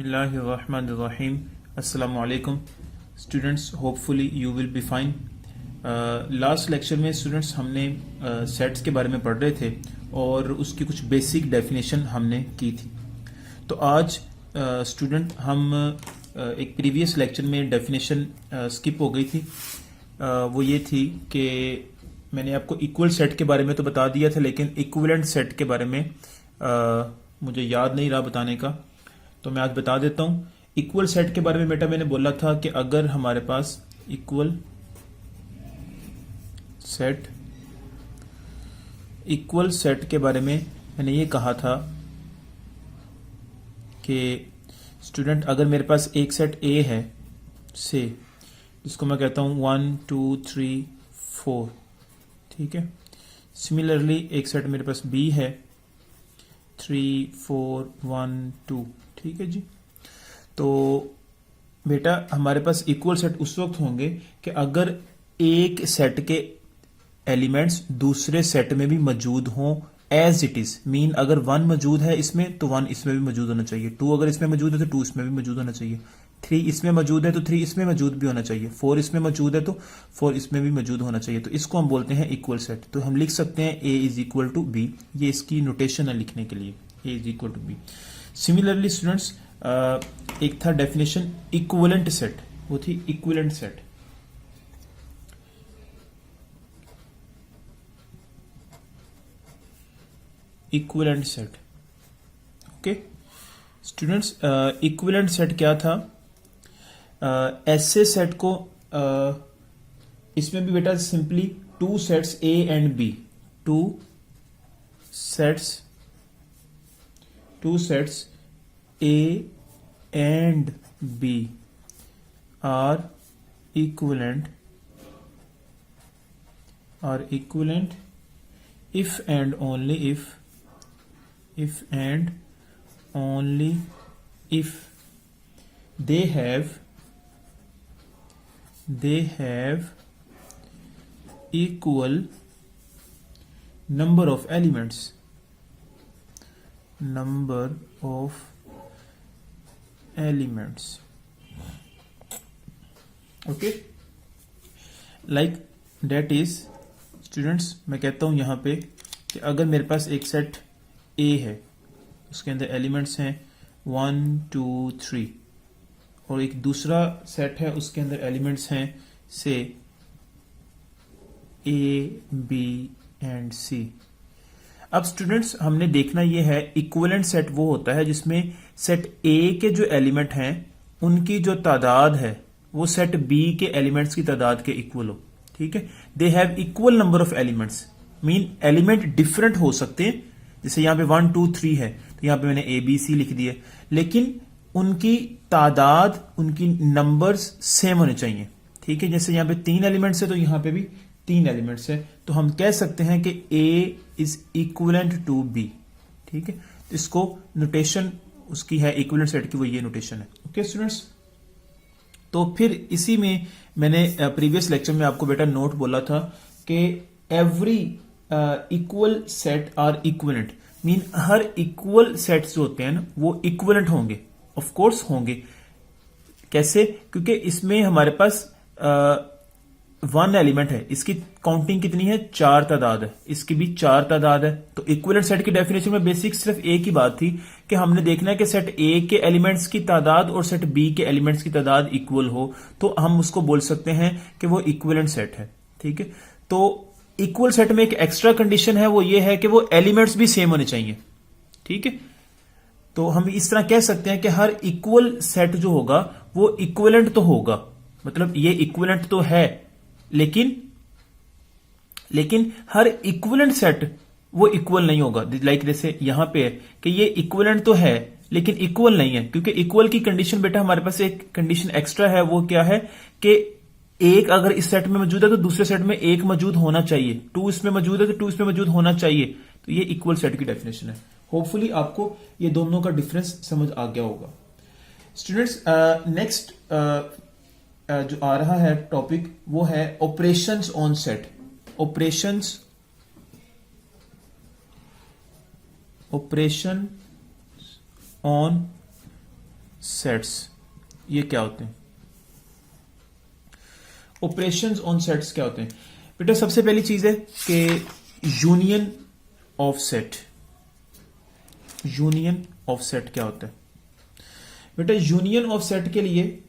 बिस्मिल्लाहिर्रहमानिर्रहीम। अस्सलामु अलैकुम students, hopefully you will be fine. Last lecture में स्टूडेंट्स हमने सेट्स के बारे में पढ़ रहे थे और उसकी कुछ बेसिक डेफिनेशन हमने की थी। तो आज स्टूडेंट हम एक प्रीवियस लेक्चर में डेफिनेशन स्किप हो गई थी। वो ये थी कि मैंने आपको इक्वल सेट के बारे में तो बता दिया था, लेकिन इक्विवेलेंट सेट के बारे में मुझे याद नहीं रहा बताने का, तो मैं आज बता देता हूं। इक्वल सेट के बारे में बेटा मैंने बोला था कि अगर हमारे पास इक्वल सेट के बारे में मैंने ये कहा था कि स्टूडेंट अगर मेरे पास एक सेट ए है से, जिसको मैं कहता हूं 1 2 3 4, ठीक है। सिमिलरली एक सेट मेरे पास बी है 3 4 1 2, ठीक है जी। तो बेटा हमारे पास इक्वल सेट उस वक्त होंगे कि अगर एक सेट के एलिमेंट्स दूसरे सेट में भी मौजूद हों एज इट इज। मीन अगर 1 मौजूद है इसमें तो 1 इसमें भी मौजूद होना चाहिए, 2 अगर इसमें मौजूद है तो 2 इसमें भी मौजूद होना चाहिए, 3 इसमें मौजूद है तो 3 इसमें मौजूद भी होना चाहिए, 4 इसमें मौजूद है तो 4 इसमें भी मौजूद होना चाहिए। तो इसको हम बोलते हैं इक्वल सेट। तो हम लिख सकते हैं A is equal to B, ये इसकी नोटेशन है लिखने के लिए, A is equal to B. Similarly students एक था डेफिनेशन इक्विवेलेंट सेट, वो थी equivalent set. Equivalent set, okay students. Equivalent set क्या था? ऐसे सेट को इसमें भी बेटा simply 2 sets A and B, 2 sets A and B are equivalent if and only if they have equal number of elements, okay. Like that is students, मैं कहता हूं यहां पे कि अगर मेरे पास एक सेट ए है, उसके अंदर एलिमेंट्स हैं 1 2 3, और एक दूसरा सेट है उसके अंदर एलिमेंट्स हैं से ए बी एंड सी। अब स्टूडेंट्स हमने देखना यह है इक्विवेलेंट सेट वो होता है जिसमें सेट ए के जो एलिमेंट हैं उनकी जो तादाद है वो सेट बी के एलिमेंट्स की तादाद के इक्वल हो, ठीक है। They have equal number of elements, mean element different हो सकते हैं। जैसे यहां पे 1 2 3 है तो यहां पे मैंने ए बी सी लिख दिए, लेकिन उनकी तादाद, उनकी नंबर्स सेम होने चाहिए, ठीक है। जैसे यहां पे 3 एलिमेंट्स है तो यहां पे भी 3 एलिमेंट्स है, तो हम कह सकते हैं कि ए इज इक्विवेलेंट टू बी, ठीक है। तो इसको नोटेशन उसकी है इक्विवेलेंट सेट की, वो ये नोटेशन है, ओके स्टूडेंट्स। तो फिर इसी में मैंने प्रीवियस लेक्चर में आपको बेटा नोट बोला था कि every equal set are equivalent, mean हर इक्वल सेट्स जो होते हैं ना वो इक्विवेलेंट होंगे, ऑफ कोर्स होंगे। कैसे? क्योंकि इसमें हमारे पास 1 एलिमेंट है, इसकी काउंटिंग कितनी है? 4 तादाद है, इसकी भी 4 तादाद है। तो इक्विवेलेंट सेट की डेफिनेशन में बेसिक सिर्फ एक ही बात थी कि हमने देखना है कि सेट ए के एलिमेंट्स की तादाद और सेट बी के एलिमेंट्स की तादाद इक्वल हो, तो हम उसको बोल सकते हैं कि वो इक्विवेलेंट सेट है, ठीक है। तो इक्वल सेट में एक एक्स्ट्रा कंडीशन है, वो ये है कि वो एलिमेंट्स भी सेम होने चाहिए, ठीक है। तो हम इस तरह कह सकते हैं कि हर इक्वल सेट जो होगा वो इक्विवेलेंट तो होगा, मतलब ये इक्विवेलेंट तो है, लेकिन हर इक्विवेलेंट सेट वो इक्वल नहीं होगा। लाइक जैसे यहां पे है कि ये इक्विवेलेंट तो है लेकिन इक्वल नहीं है, क्योंकि इक्वल की कंडीशन बेटा हमारे पास एक कंडीशन एक्स्ट्रा है, वो क्या है कि एक अगर इस सेट में मौजूद है तो दूसरे सेट में एक मौजूद होना चाहिए, 2 इसमें मौजूद है तो 2 इसमें मौजूद होना चाहिए। तो ये इक्वल सेट की डेफिनेशन है। होपफुली आपको ये दोनों का डिफरेंस समझ आ गया होगा स्टूडेंट्स। नेक्स्ट जो आ रहा है टॉपिक वो है operations on set. Operation on sets, ये क्या होते हैं? ऑपरेशंस ऑन सेट्स क्या होते हैं बेटा? सबसे पहली चीज है कि union of set. Union of set क्या होता है बेटा? यूनियन ऑफ सेट के लिए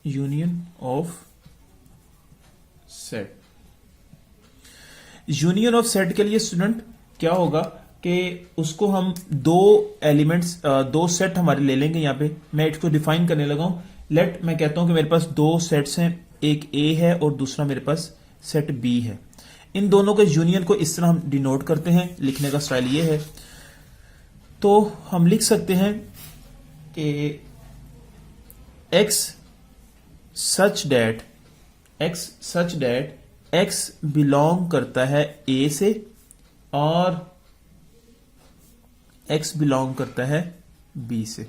union of set, union of set के लिए स्टूडेंट क्या होगा कि उसको हम दो एलिमेंट्स, दो सेट हमारे ले लेंगे। यहां पे मैं इसको डिफाइन करने लगा हूं। लेट मैं कहता हूं कि मेरे पास दो सेट्स हैं, एक ए है और दूसरा मेरे पास सेट बी है। इन दोनों के यूनियन को इस तरह हम डिनोट करते हैं। लिखने का स्टाइल ये है, तो हम लिख सकते हैं कि x such that x belong करता है a से और x बिलोंग करता है b से।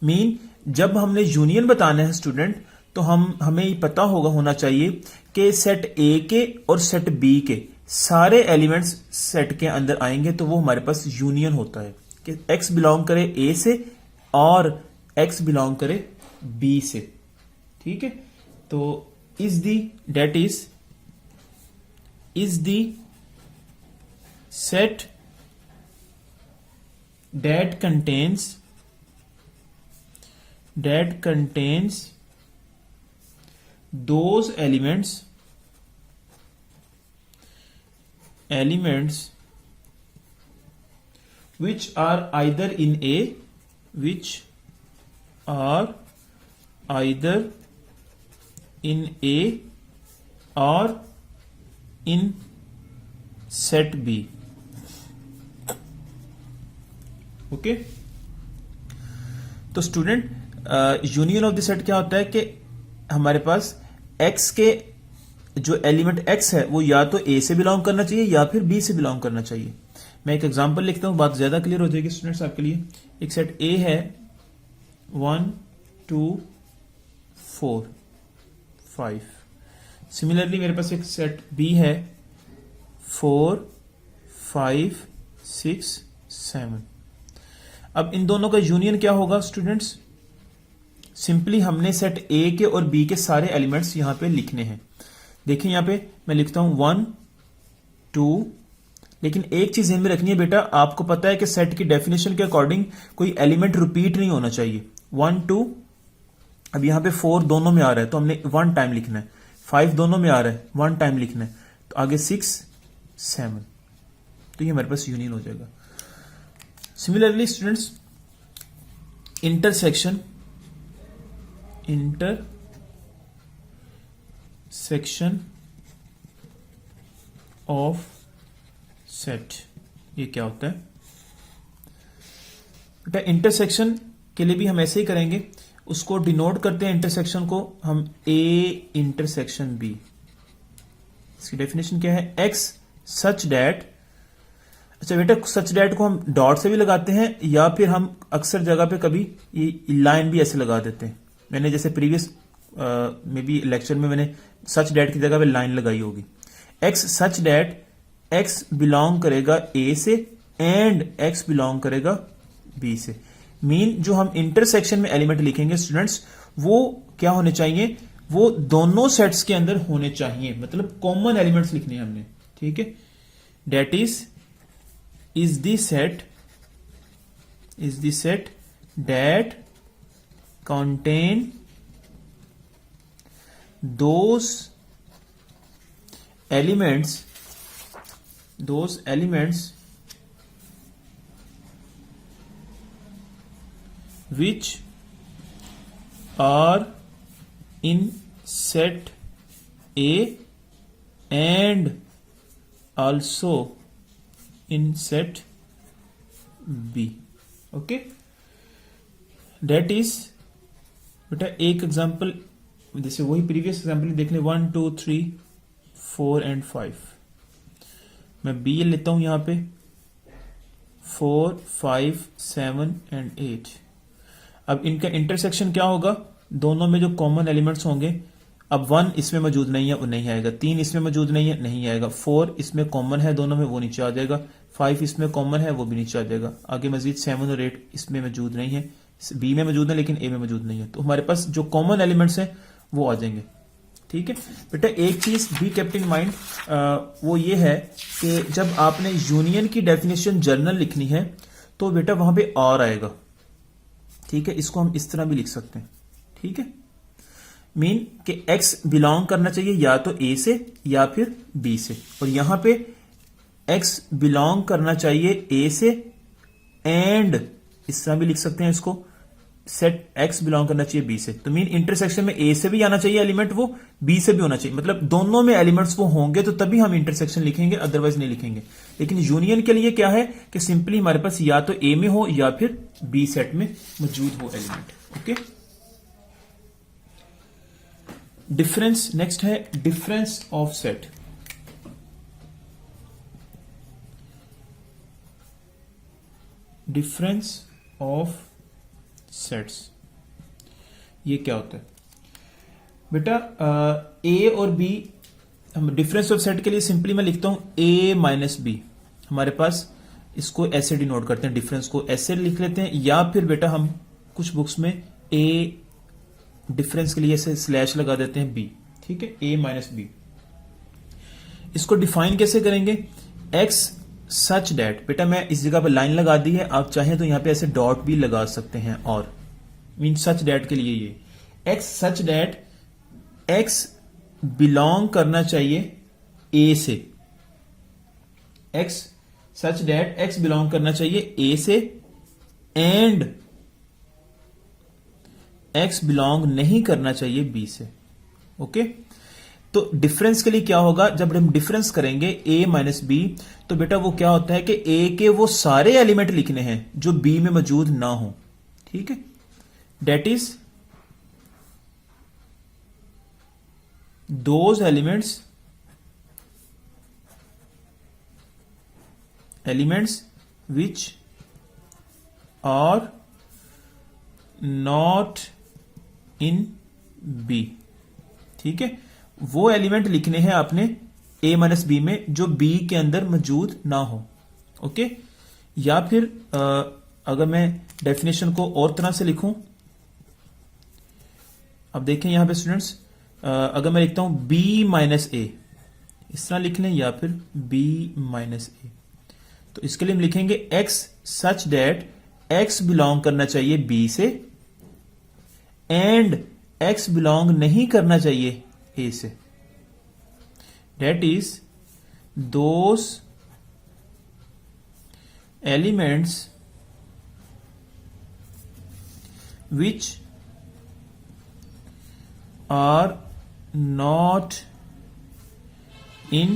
मीन जब हमने यूनियन बताना है स्टूडेंट, तो हमें पता होना चाहिए कि सेट ए के और सेट बी के सारे एलिमेंट्स सेट के अंदर आएंगे, तो वो हमारे पास यूनियन होता है कि x बिलोंग करे a से और x बिलोंग करे b से। ठीक है, तो is the set that contains those elements which are either in A or in set B। Okay, तो student union of the set क्या होता है कि हमारे पास x के जो एलिमेंट x है वो या तो a से बिलोंग करना चाहिए या फिर b से बिलोंग करना चाहिए। मैं एक एग्जांपल लिखता हूं, बात ज्यादा क्लियर हो जाएगी स्टूडेंट्स आपके लिए। एक सेट a है 1 2 4 5। सिमिलरली मेरे पास एक सेट b है 4 5 6 7। अब इन दोनों का यूनियन क्या होगा स्टूडेंट्स? सिंपली हमने सेट ए के और बी के सारे एलिमेंट्स यहां पे लिखने हैं। देखिए यहां पे मैं लिखता हूं 1 2, लेकिन एक चीज ध्यान में रखनी है बेटा, आपको पता है कि सेट की डेफिनेशन के अकॉर्डिंग कोई एलिमेंट रिपीट नहीं होना चाहिए। 1 2, अब यहां पे 4 दोनों में आ रहा है तो हमने 1 टाइम लिखना है, 5 दोनों में आ रहा है 1 टाइम लिखना है, तो आगे 6 7, तो ये हमारे पास यूनियन हो जाएगा। Similarly students, intersection of set, ये क्या होता है बेटा? इंटरसेक्शन के लिए भी हम ऐसे ही करेंगे, उसको डिनोट करते हैं इंटरसेक्शन को हम A इंटरसेक्शन B। इसकी डेफिनेशन क्या है? X सच डैट, अच्छा बेटा सच डैट को हम डॉट से भी लगाते हैं या फिर हम अक्सर जगह पे कभी ये लाइन भी ऐसे लगा देते हैं। मैंने जैसे प्रीवियस में भी लेक्चर में मैंने सच डैट की जगह पे लाइन लगाई होगी। X such that x belong करेगा ए से एंड एक्स बिलोंग करेगा बी से। मीन जो हम इंटरसेक्शन में एलिमेंट लिखेंगे स्टूडेंट्स, वो क्या होने चाहिए? वो दोनों सेट्स के अंदर होने चाहिए, मतलब कॉमन एलिमेंट्स लिखने हैं हमने। ठीक है, date is the set that contain those elements which are in set A and also in set B। Okay, that is बेटा एक एग्जांपल, जैसे वही प्रीवियस एग्जांपल देख ले, 1 2 3 4 एंड 5। मैं B लेता हूं यहां पे 4 5 7 एंड 8। अब इनका इंटरसेक्शन क्या होगा? दोनों में जो कॉमन एलिमेंट्स होंगे, अब 1 इसमें मौजूद नहीं है, वो नहीं आएगा। 3 इसमें मौजूद नहीं है, नहीं आएगा। 4 इसमें कॉमन है दोनों में, वो नीचे आ जाएगा। 5 इसमें कॉमन है, वो भी नीचे आ जाएगा। आगे मजीद 7 और 8 इसमें मौजूद नहीं है, बी में मौजूद है लेकिन ए में मौजूद नहीं है, तो हमारे पास जो कॉमन एलिमेंट्स हैं वो आ जाएंगे। ठीक है बेटा, एक चीज भी केप्ट इन माइंड, वो ये है कि जब आपने यूनियन की डेफिनेशन जर्नल लिखनी है तो बेटा वहां पे और आएगा। ठीक है, इसको हम इस तरह भी लिख सकते हैं। ठीक है, मीन कि एक्स बिलोंग करना चाहिए या तो ए से या फिर बी से, और यहां पे एक्स बिलोंग करना चाहिए ए से एंड, इस तरह भी लिख सकते हैं इसको, सेट एक्स बिलोंग करना चाहिए बी से। तो मीन इंटरसेक्शन में ए से भी आना चाहिए एलिमेंट, वो बी से भी होना चाहिए, मतलब दोनों में एलिमेंट्स वो होंगे तो तभी हम इंटरसेक्शन लिखेंगे, अदरवाइज नहीं लिखेंगे। लेकिन यूनियन के लिए क्या है कि सिंपली हमारे पास या तो ए में हो या फिर बी सेट में मौजूद हो एलिमेंट। ओके, डिफरेंस नेक्स्ट है, difference of set. Difference of sets, ये क्या होता है बेटा? ए और बी, हम डिफरेंस ऑफ सेट के लिए सिंपली मैं लिखता हूं ए माइनस बी। हमारे पास इसको ऐसे डिनोट करते हैं, डिफरेंस को ऐसे लिख लेते हैं, या फिर बेटा हम कुछ बुक्स में ए डिफरेंस के लिए ऐसे स्लैश लगा देते हैं बी। ठीक है, ए माइनस बी। इसको डिफाइन कैसे करेंगे? एक्स सच डैट, बेटा मैं इस जगह पर लाइन लगा दी है, आप चाहें तो यहां पे ऐसे डॉट भी लगा सकते हैं, और मीन सच डैट के लिए ये x such that x belong करना चाहिए ए से, x such that x belong करना चाहिए ए से एंड एक्स बिलोंग नहीं करना चाहिए बी से। ओके, तो डिफरेंस के लिए क्या होगा? जब हम डिफरेंस करेंगे a माइनस बी, तो बेटा वो क्या होता है कि a के वो सारे एलिमेंट लिखने हैं जो b में मौजूद ना हो। ठीक है, that is those elements which are not in B. ठीक है, वो एलिमेंट लिखने हैं आपने a माइनस बी में जो b के अंदर मौजूद ना हो। ओके, या फिर अगर मैं डेफिनेशन को और तरह से लिखूं, अब देखें यहां पे स्टूडेंट्स, अगर मैं लिखता हूं b माइनस ए, इस तरह लिख लें, या फिर b माइनस ए, तो इसके लिए हम लिखेंगे x such that x belong करना चाहिए b से एंड x बिलोंग नहीं करना चाहिए a से। That is those elements which are not in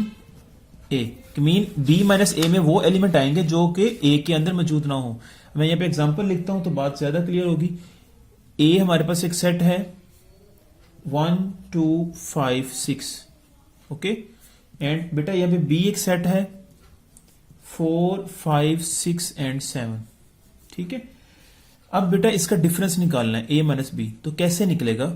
A, mean B minus A में वो एलिमेंट आएंगे जो कि A के अंदर मौजूद ना हो। मैं यहां पे एग्जांपल लिखता हूं तो बात ज्यादा क्लियर होगी। A हमारे पास एक सेट है 1 2 5 6, ओके, एंड बेटा यहां पे बी एक सेट है 4 5 6 एंड 7। ठीक है, अब बेटा इसका डिफरेंस निकालना है ए माइनस बी, तो कैसे निकलेगा?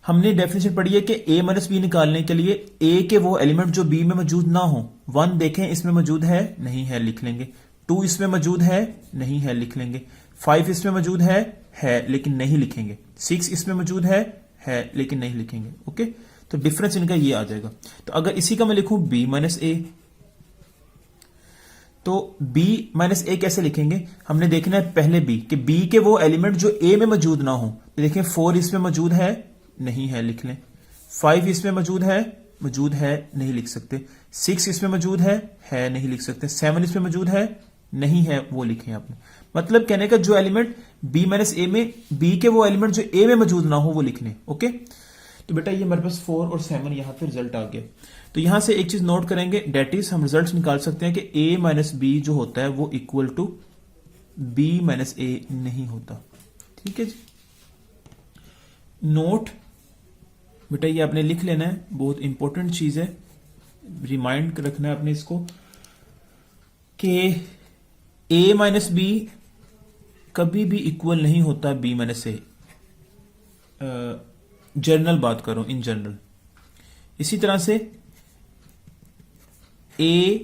हमने डेफिनेशन पढ़ी है कि ए माइनस बी निकालने के लिए ए के वो एलिमेंट जो बी में मौजूद ना हो, 1 देखें इसमें मौजूद है, नहीं है, लिख लेंगे। 2 इसमें मौजूद है, नहीं है, लिख लेंगे। 5 इसमें मौजूद है लेकिन नहीं लिखेंगे। 6 इसमें मौजूद है लेकिन नहीं लिखेंगे। ओके, तो डिफरेंस इनका ये आ जाएगा। तो अगर इसी का मैं लिखूं b माइनस ए, तो b माइनस ए कैसे लिखेंगे? हमने देखना है पहले b कि b के वो एलिमेंट जो a में मौजूद ना हो। तो देखें 4 इसमें मौजूद है, नहीं है, लिख लें। 5 इसमें मौजूद है, नहीं लिख सकते। 6 इसमें मौजूद है, नहीं लिख सकते। 7 इसमें मौजूद है, नहीं है, वो लिखे आपने। मतलब कहने का जो एलिमेंट b माइनस ए में, b के वो एलिमेंट जो a में मौजूद ना हो वो लिखने। ओके, तो बेटा ये हमारे पास 4 और 7 यहां पे रिजल्ट आ गया। तो यहां से एक चीज नोट करेंगे, डेट इज हम रिजल्ट निकाल सकते हैं कि a माइनस बी जो होता है वो इक्वल टू b माइनस ए नहीं होता। ठीक है जी, नोट बेटा ये आपने लिख लेना है, बहुत इंपॉर्टेंट चीज है, रिमाइंड रखना है आपने इसको कि a माइनस बी कभी भी इक्वल नहीं होता b माइनस ए। जनरल बात करो, इन जनरल। इसी तरह से a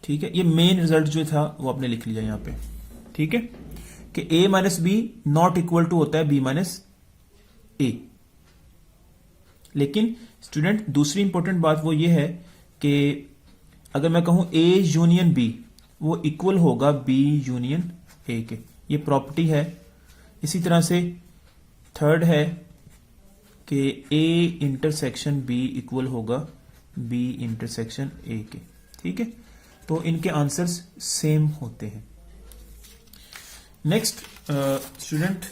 ठीक है, ये मेन रिजल्ट जो था वो आपने लिख लिया यहां पे। ठीक है, कि a minus B not equal to होता है b माइनस ए। लेकिन स्टूडेंट दूसरी इंपॉर्टेंट बात वो ये है कि अगर मैं कहूं a यूनियन b, वो इक्वल होगा b यूनियन a के, ये प्रॉपर्टी है। इसी तरह से थर्ड है कि a इंटरसेक्शन b इक्वल होगा b इंटरसेक्शन a के। ठीक है, तो इनके आंसर्स सेम होते हैं। नेक्स्ट स्टूडेंट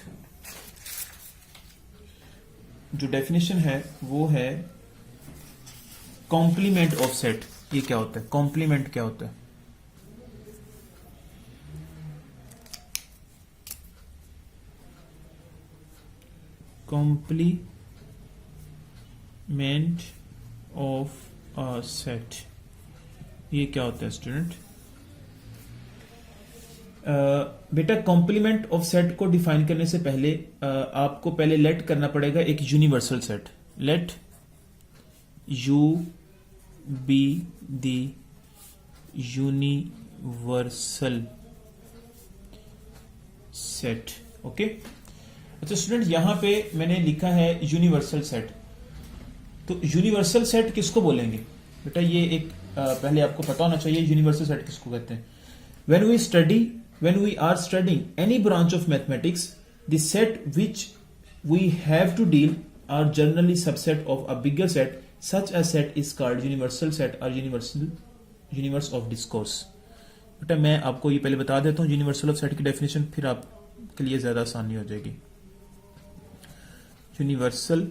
जो डेफिनेशन है वो है कॉम्प्लीमेंट ऑफ सेट। ये क्या होता है? कॉम्प्लीमेंट क्या होता है? कॉम्प्लीमेंट ऑफ अ सेट, ये क्या होता है स्टूडेंट? बेटा कॉम्प्लीमेंट ऑफ सेट को डिफाइन करने से पहले आपको पहले लेट करना पड़ेगा एक universal set. Let you be the universal set. Okay, अच्छा स्टूडेंट यहां पे मैंने लिखा है यूनिवर्सल सेट, तो यूनिवर्सल सेट किसको बोलेंगे बेटा? ये एक पहले आपको पता होना चाहिए यूनिवर्सल सेट किसको कहते हैं। When we are studying any branch of mathematics, the set which we have to deal are generally subset of a bigger set. Such a set is called universal set or universe of discourse. बेटा मैं आपको ये पहले बता देता हूँ universal of set की definition, फिर आपके लिए ज्यादा आसानी हो जाएगी। यूनिवर्सल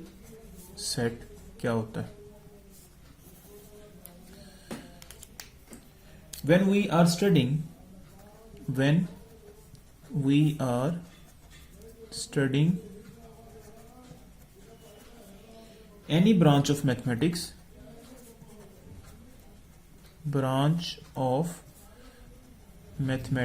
सेट क्या होता है? When we are studying any branch of mathematics, the sets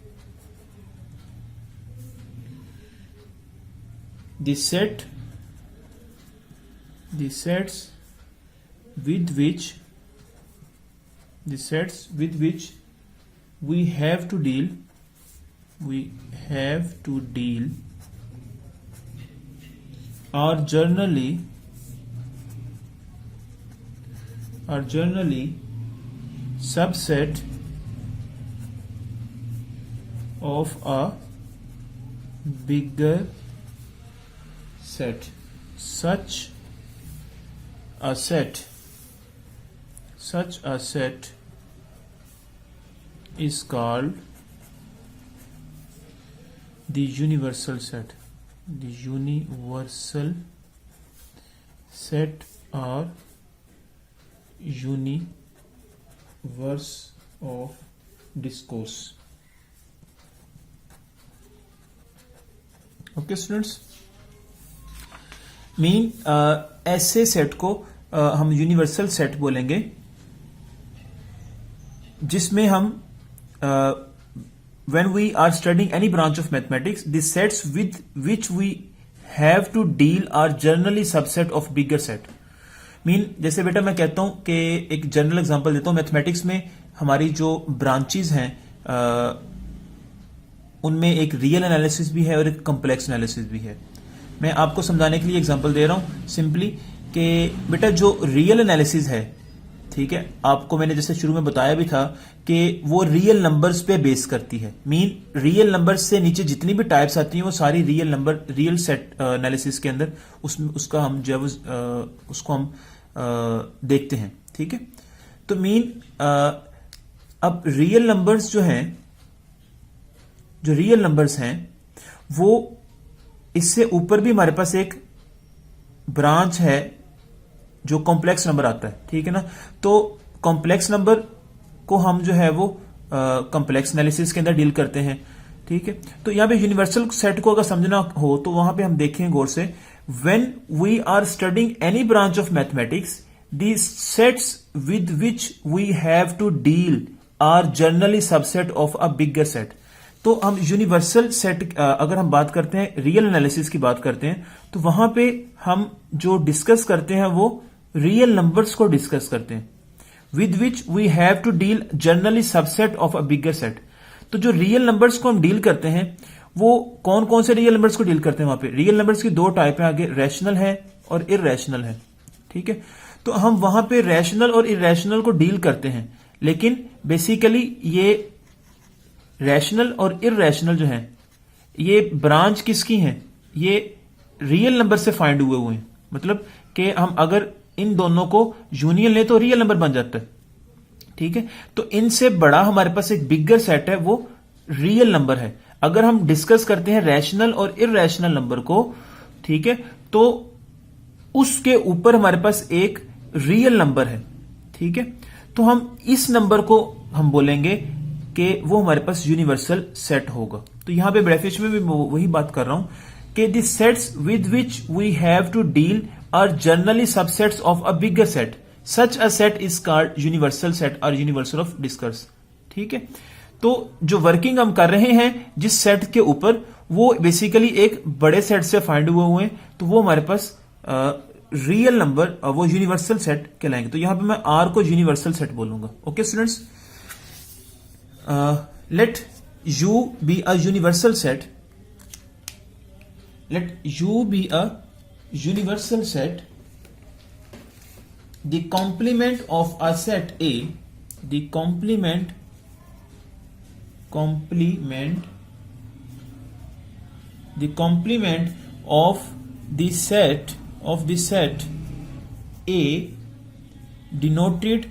with which we have to deal are generally subset of a bigger set. Such a set is called the universal set. The universal set or universe of discourse. Okay students, mean ऐसे set को हम universal set बोलेंगे जिसमें हम when we are studying any branch of mathematics, the sets with which we have to deal are generally subset of bigger set. Mean जैसे बेटा मैं कहता हूं कि एक जनरल एग्जांपल देता हूं, मैथमेटिक्स में हमारी जो ब्रांचेस हैं उनमें एक रियल एनालिसिस भी है और एक कॉम्प्लेक्स एनालिसिस भी है। मैं आपको समझाने के लिए एग्जांपल दे रहा हूं सिंपली कि बेटा जो रियल एनालिसिस है, ठीक है, आपको मैंने जैसे शुरू में बताया भी था कि वो रियल नंबर्स पे बेस करती है। मीन रियल नंबर्स से नीचे जितनी भी टाइप्स आती हैं वो सारी real number, real set analysis के अंदर उसका हम जो उसको हम देखते हैं। ठीक है, तो मीन अब रियल नंबर्स जो रियल नंबर्स हैं वो इससे ऊपर भी हमारे पास एक ब्रांच है जो कॉम्प्लेक्स नंबर आता है। ठीक है ना, तो कॉम्प्लेक्स नंबर को हम जो है वो कॉम्प्लेक्स एनालिसिस के अंदर डील करते हैं। ठीक है, तो यहां पे यूनिवर्सल सेट को अगर समझना हो तो वहां पे हम देखें गौर से, when we are studying any branch of mathematics, the sets with which we have to deal are generally subset of a bigger set. तो हम यूनिवर्सल सेट अगर हम बात करते हैं, रियल एनालिसिस की बात करते हैं, तो वहां पे हम जो डिस्कस करते हैं वो रियल नंबर्स को डिस्कस करते हैं। With which we have to deal generally subset of a bigger set. तो जो रियल नंबर्स को हम डील करते हैं वो कौन कौन से रियल नंबर्स को डील करते हैं? वहां पे रियल नंबर्स की दो टाइप है, आगे रैशनल है और इररेशनल है। ठीक है, तो हम वहां पे रैशनल और इररेशनल को डील करते हैं, लेकिन बेसिकली ये रैशनल और इररेशनल जो है ये ब्रांच किसकी हैं? ये रियल नंबर से फाइंड हुए हैं। मतलब कि हम अगर इन दोनों को यूनियन ले तो रियल नंबर बन जाता है। ठीक है, तो इनसे बड़ा हमारे पास एक बिगर सेट है, वो रियल नंबर है। अगर हम डिस्कस करते हैं रैशनल और इररेशनल नंबर को, ठीक है, तो उसके ऊपर हमारे पास एक रियल नंबर है। ठीक है, तो हम इस नंबर को हम बोलेंगे कि वो हमारे पास यूनिवर्सल सेट होगा। तो यहां पे ब्रैकेट में भी वही बात कर रहा हूं कि the sets with which we have to deal are generally subsets of a bigger set, such a set is called universal set और यूनिवर्सल ऑफ डिस्कर्स। ठीक है, तो जो वर्किंग हम कर रहे हैं जिस सेट के ऊपर, वो बेसिकली एक बड़े सेट से फाइंड हुए हैं, तो वो हमारे पास रियल नंबर, वो यूनिवर्सल सेट कहलाएंगे। तो यहां पे मैं आर को यूनिवर्सल सेट बोलूंगा। Okay students, let you be a universal set, let you be a universal set, the complement of a set A, the complement of the set A denoted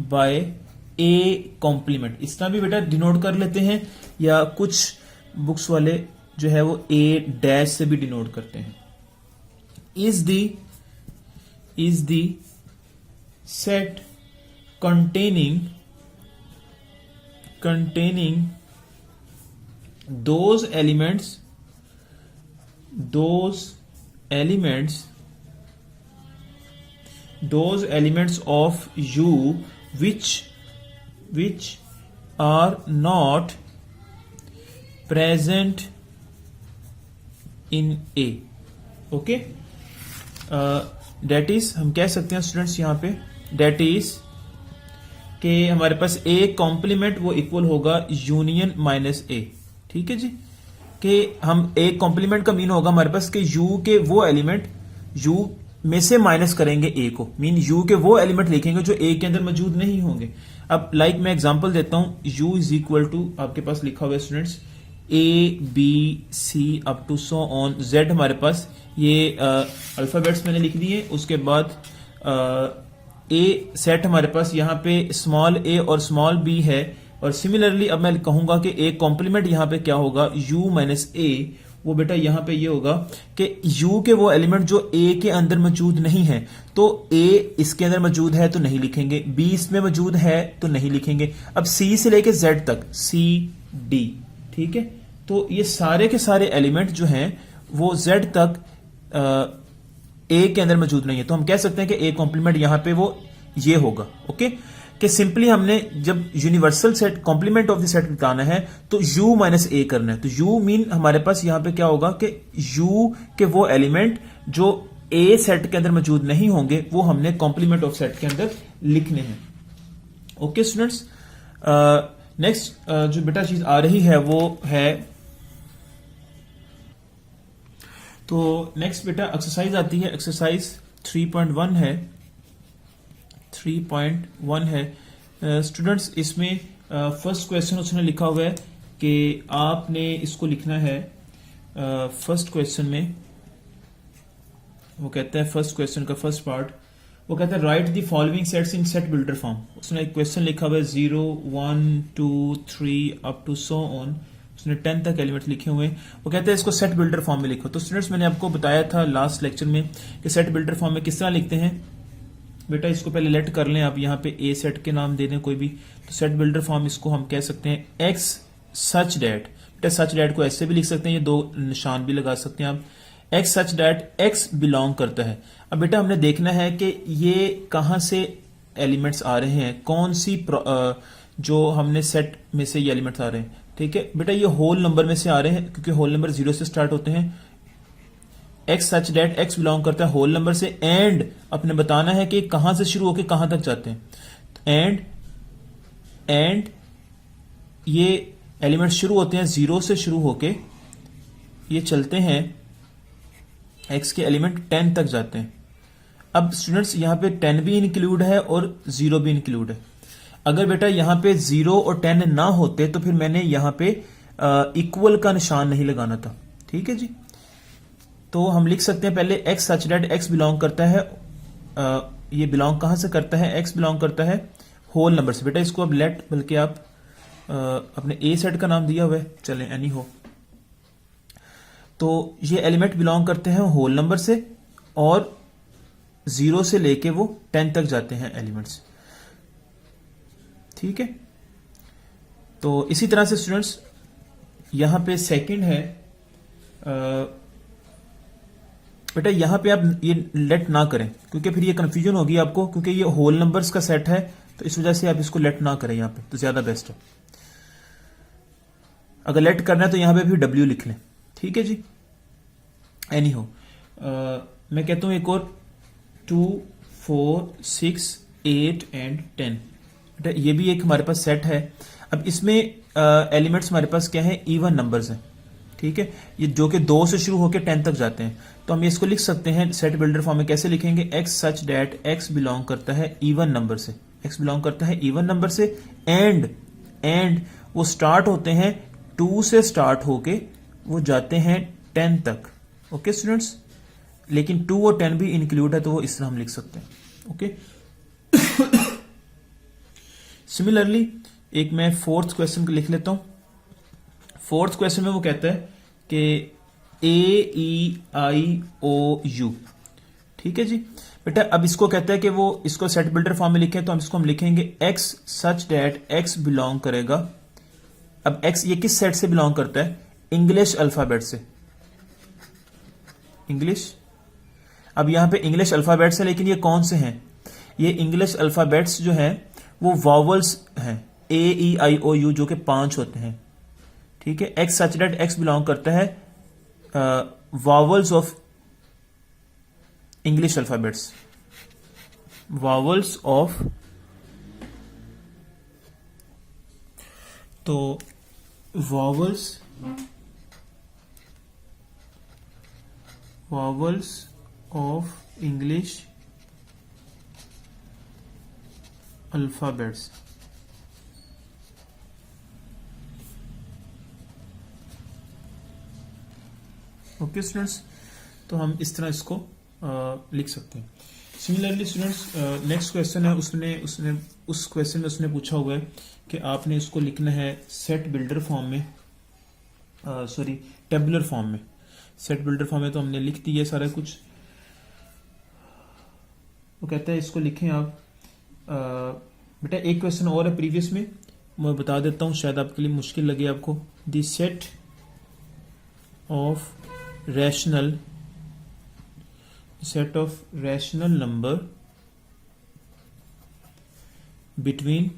by A complement। इस तरह भी बेटा denote कर लेते हैं, या कुछ books वाले जो है वो A डैश से भी डिनोट करते हैं। is the set containing those elements of U which are not present in A। Okay, that is हम कह सकते हैं स्टूडेंट्स यहां पे, डेट इज कि हमारे पास ए कॉम्प्लीमेंट वो इक्वल होगा यूनियन माइनस ए। ठीक है जी, कि हम ए कॉम्प्लीमेंट का मीन होगा हमारे पास कि यू के वो एलिमेंट यू में से माइनस करेंगे ए को, मीन यू के वो एलिमेंट लिखेंगे जो ए के अंदर मौजूद नहीं होंगे। अब लाइक मैं एग्जांपल देता हूं, यू इज इक्वल टू आपके पास लिखा हुआ है students A B C up to so on Z, हमारे पास ये अल्फाबेट्स मैंने लिख दिए। उसके बाद ए सेट हमारे पास यहाँ पे स्मॉल ए और स्मॉल बी है, और सिमिलरली अब मैं कहूंगा कि ए कॉम्प्लीमेंट यहाँ पे क्या होगा, यू माइनस ए, वो बेटा यहाँ पे ये होगा कि यू के वो एलिमेंट जो ए के अंदर मौजूद नहीं है, तो ए इसके अंदर मौजूद है तो नहीं लिखेंगे, बी इसमें मौजूद है तो नहीं लिखेंगे। अब सी से लेके जेड तक, सी डी, ठीक है, तो ये सारे के सारे एलिमेंट जो हैं वो जेड तक ए के अंदर मौजूद नहीं है, तो हम कह सकते हैं कि ए कॉम्प्लीमेंट यहां पे वो ये होगा। ओके, कि सिंपली हमने जब universal set complement of the set बताना है तो यू माइनस ए करना है। तो यू मीन हमारे पास यहां पे क्या होगा कि यू के वो एलिमेंट जो ए सेट के अंदर मौजूद नहीं होंगे वो हमने कॉम्प्लीमेंट ऑफ सेट के अंदर लिखने हैं। ओके स्टूडेंट्स, नेक्स्ट जो बेटा चीज आ रही है वो है, तो नेक्स्ट बेटा एक्सरसाइज आती है, एक्सरसाइज 3.1 है, 3.1 है स्टूडेंट्स। इसमें फर्स्ट क्वेश्चन उसने लिखा हुआ है कि आपने इसको लिखना है। फर्स्ट क्वेश्चन में वो कहता है, फर्स्ट क्वेश्चन का फर्स्ट पार्ट वो कहता है right the following sets in set builder form. उसने एक क्वेश्चन लिखा हुआ है 0 1 2 3 अप टू सो ऑन, उसने 10 तक एलिमेंट लिखे हुए हैं। वो कहते हैं इसको सेट बिल्डर फॉर्म में लिखो। तो स्टूडेंट्स मैंने आपको बताया था लास्ट लेक्चर में कि सेट बिल्डर फॉर्म में किस तरह लिखते हैं। बेटा इसको पहले लेट कर लें आप, यहाँ पे ए सेट के नाम दे दें कोई भी, तो सेट बिल्डर फॉर्म इसको हम कह सकते हैं एक्स सच डैट। बेटा सच डैट को ऐसे भी लिख सकते हैं, ये दो निशान भी लगा सकते हैं आप, x such that x belong करता है। अब बेटा हमने देखना है कि ये कहां से एलिमेंट्स आ रहे हैं, कौन सी जो हमने सेट में से ये एलिमेंट्स आ रहे हैं। ठीक है बेटा, ये होल नंबर में से आ रहे हैं क्योंकि होल नंबर 0 से स्टार्ट होते हैं। X such that X belong करता है होल नंबर से, एंड अपने बताना है कि कहां से शुरू होके कहां तक जाते हैं। एंड ये एलिमेंट शुरू होते हैं 0 से शुरू होके, ये चलते हैं एक्स के एलिमेंट 10 तक जाते हैं। अब स्टूडेंट्स यहां पे 10 भी इंक्लूड है और 0 भी इंक्लूड है। अगर बेटा यहां पे 0 और 10 ना होते तो फिर मैंने यहां पे इक्वल का निशान नहीं लगाना था। ठीक है जी, तो हम लिख सकते हैं पहले x such that X belong करता है, ये बिलोंग कहां से करता है, एक्स बिलोंग करता है होल नंबर से। बेटा इसको अब लेट, बल्कि आप अपने ए सेट का नाम दिया हुआ है, चलें एनी हो, तो ये एलिमेंट बिलोंग करते हैं होल नंबर से और 0 से लेके वो 10 तक जाते हैं एलिमेंट्स। ठीक है, तो इसी तरह से स्टूडेंट्स यहां पे सेकंड है, बेटा यहां पे आप ये लेट ना करें क्योंकि फिर ये कंफ्यूजन होगी आपको, क्योंकि ये होल नंबर्स का सेट है, तो इस वजह से आप इसको लेट ना करें यहां पे, तो ज्यादा बेस्ट है। अगर लेट करना है तो यहां पे भी डब्ल्यू लिख लें। ठीक है जी, एनी हो, मैं कहता हूं एक और 2, 4, 6, 8 एंड 10। बेटा ये भी एक हमारे पास सेट है। अब इसमें एलिमेंट्स हमारे पास क्या है, इवन नंबर्स हैं। ठीक है, ये जो कि 2 से शुरू होकर 10 तक जाते हैं, तो हम इसको लिख सकते हैं सेट बिल्डर फॉर्म में। कैसे लिखेंगे, x such that X belong करता है इवन नंबर से, एक्स बिलोंग करता है इवन नंबर से, एंड वो स्टार्ट होते हैं 2 से स्टार्ट होके वो जाते हैं 10 तक। ओके स्टूडेंट्स, लेकिन 2 और 10 भी इंक्लूड है, तो वो इस तरह हम लिख सकते हैं। ओके, सिमिलरली एक मैं फोर्थ क्वेश्चन लिख लेता हूं। फोर्थ क्वेश्चन में वो कहता है कि AEIOU। ठीक है जी, बेटा अब इसको कहता है कि वो इसको सेट बिल्डर फॉर्म में लिखे, तो हम इसको हम लिखेंगे x such that X belong करेगा। अब एक्स ये किस सेट से बिलोंग करता है, इंग्लिश अल्फाबेट से, इंग्लिश। अब यहां पे इंग्लिश अल्फाबेट्स है, लेकिन ये कौन से हैं, ये इंग्लिश अल्फाबेट्स जो हैं वो वॉवल्स हैं, AEIOU जो कि 5 होते हैं। ठीक है, X such that X belong करता है vowels of English alphabets, vowels of, तो vowels of English alphabets. Okay students, तो हम इस तरह इसको लिख सकते हैं। सिमिलरली स्टूडेंट्स नेक्स्ट क्वेश्चन है, उसने उस क्वेश्चन में उसने पूछा हुआ है कि आपने इसको लिखना है सेट बिल्डर फॉर्म में, सॉरी टेबुलर फॉर्म में। सेट बिल्डर फॉर्म में तो हमने लिख दिया सारा कुछ। वो कहता है इसको लिखें आप, बेटा एक क्वेश्चन और है प्रीवियस में, मैं बता देता हूं, शायद आपके लिए मुश्किल लगे आपको। The set of rational number between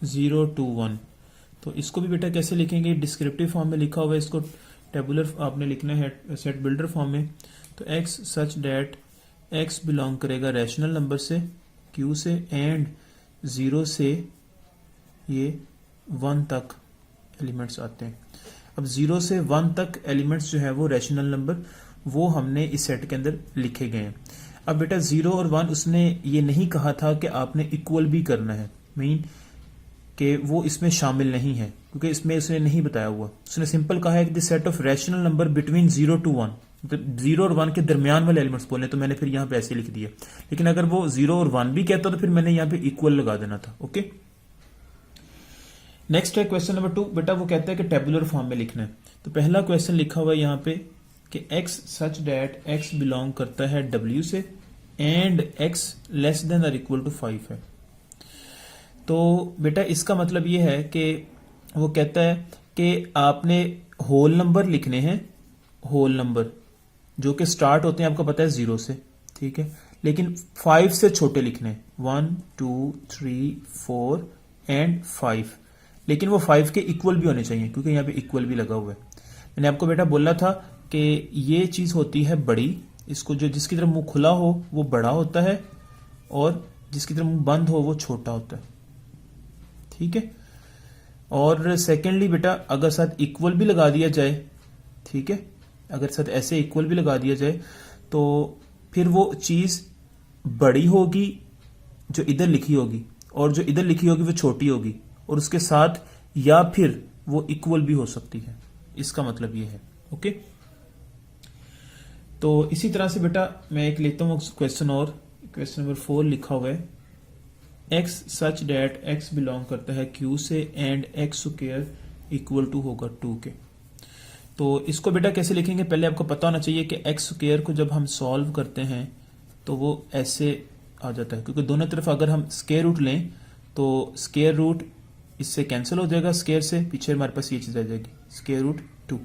0 to 1। तो इसको भी बेटा कैसे लिखेंगे, डिस्क्रिप्टिव फॉर्म में लिखा हुआ है, इसको टेबुलर आपने लिखना है सेट बिल्डर फॉर्म में। तो x such that X belong करेगा रैशनल नंबर से, क्यू से, एंड 0 से ये 1 तक एलिमेंट्स आते हैं। अब 0 से 1 तक एलिमेंट्स जो है वो रैशनल नंबर, वो हमने इस सेट के अंदर लिखे गए हैं। अब बेटा 0 और 1 उसने ये नहीं कहा था कि आपने इक्वल भी करना है, मीन कि वो इसमें शामिल नहीं है, क्योंकि इसमें उसने नहीं बताया हुआ। उसने सिंपल कहा है कि this set of rational number between 0 to 1, मतलब 0 और 1 के दरमियान वाले एलिमेंट्स बोले, तो मैंने फिर यहाँ पे ऐसे लिख दिया। लेकिन अगर वो 0 और 1 भी कहता तो फिर मैंने यहाँ पे इक्वल लगा देना था। ओके, नेक्स्ट है क्वेश्चन नंबर 2। बेटा वो कहता है कि टेबुलर फॉर्म में लिखना है। तो पहला क्वेश्चन लिखा हुआ है यहाँ पे कि x such that X belong करता है W से, एंड x लेस देन और इक्वल टू 5 है। तो बेटा इसका मतलब ये है कि वो कहता है कि आपने होल नंबर लिखने हैं, होल नंबर जो कि स्टार्ट होते हैं आपको पता है 0 से, ठीक है, लेकिन 5 से छोटे लिखने, 1 2 3 4 एंड 5, लेकिन वो 5 के इक्वल भी होने चाहिए, क्योंकि यहाँ पे इक्वल भी लगा हुआ है। मैंने आपको बेटा बोला था कि ये चीज होती है बड़ी, इसको जो जिसकी तरफ मुंह खुला हो वो बड़ा होता है और जिसकी तरफ मुंह बंद हो वो छोटा होता है। ठीक है। और सेकेंडली बेटा अगर साथ इक्वल भी लगा दिया जाए, ठीक है, अगर साथ ऐसे इक्वल भी लगा दिया जाए तो फिर वो चीज बड़ी होगी जो इधर लिखी होगी और जो इधर लिखी होगी वो छोटी होगी, और उसके साथ या फिर वो इक्वल भी हो सकती है। इसका मतलब ये है। ओके। तो इसी तरह से बेटा मैं एक लेता हूं क्वेश्चन, और क्वेश्चन नंबर 4 लिखा हुआ है x such that x belong करता है q से and x square equal to होगा 2 के। तो इसको बेटा कैसे लिखेंगे, पहले आपको पता होना चाहिए कि x स्क्वायर को जब हम सॉल्व करते हैं तो वो ऐसे आ जाता है, क्योंकि दोनों तरफ अगर हम स्क्वायर रूट लें तो स्क्वायर रूट इससे कैंसिल हो जाएगा, स्क्वायर से पीछे हमारे पास ये चीज आ जाएगी स्क्वायर रूट 2।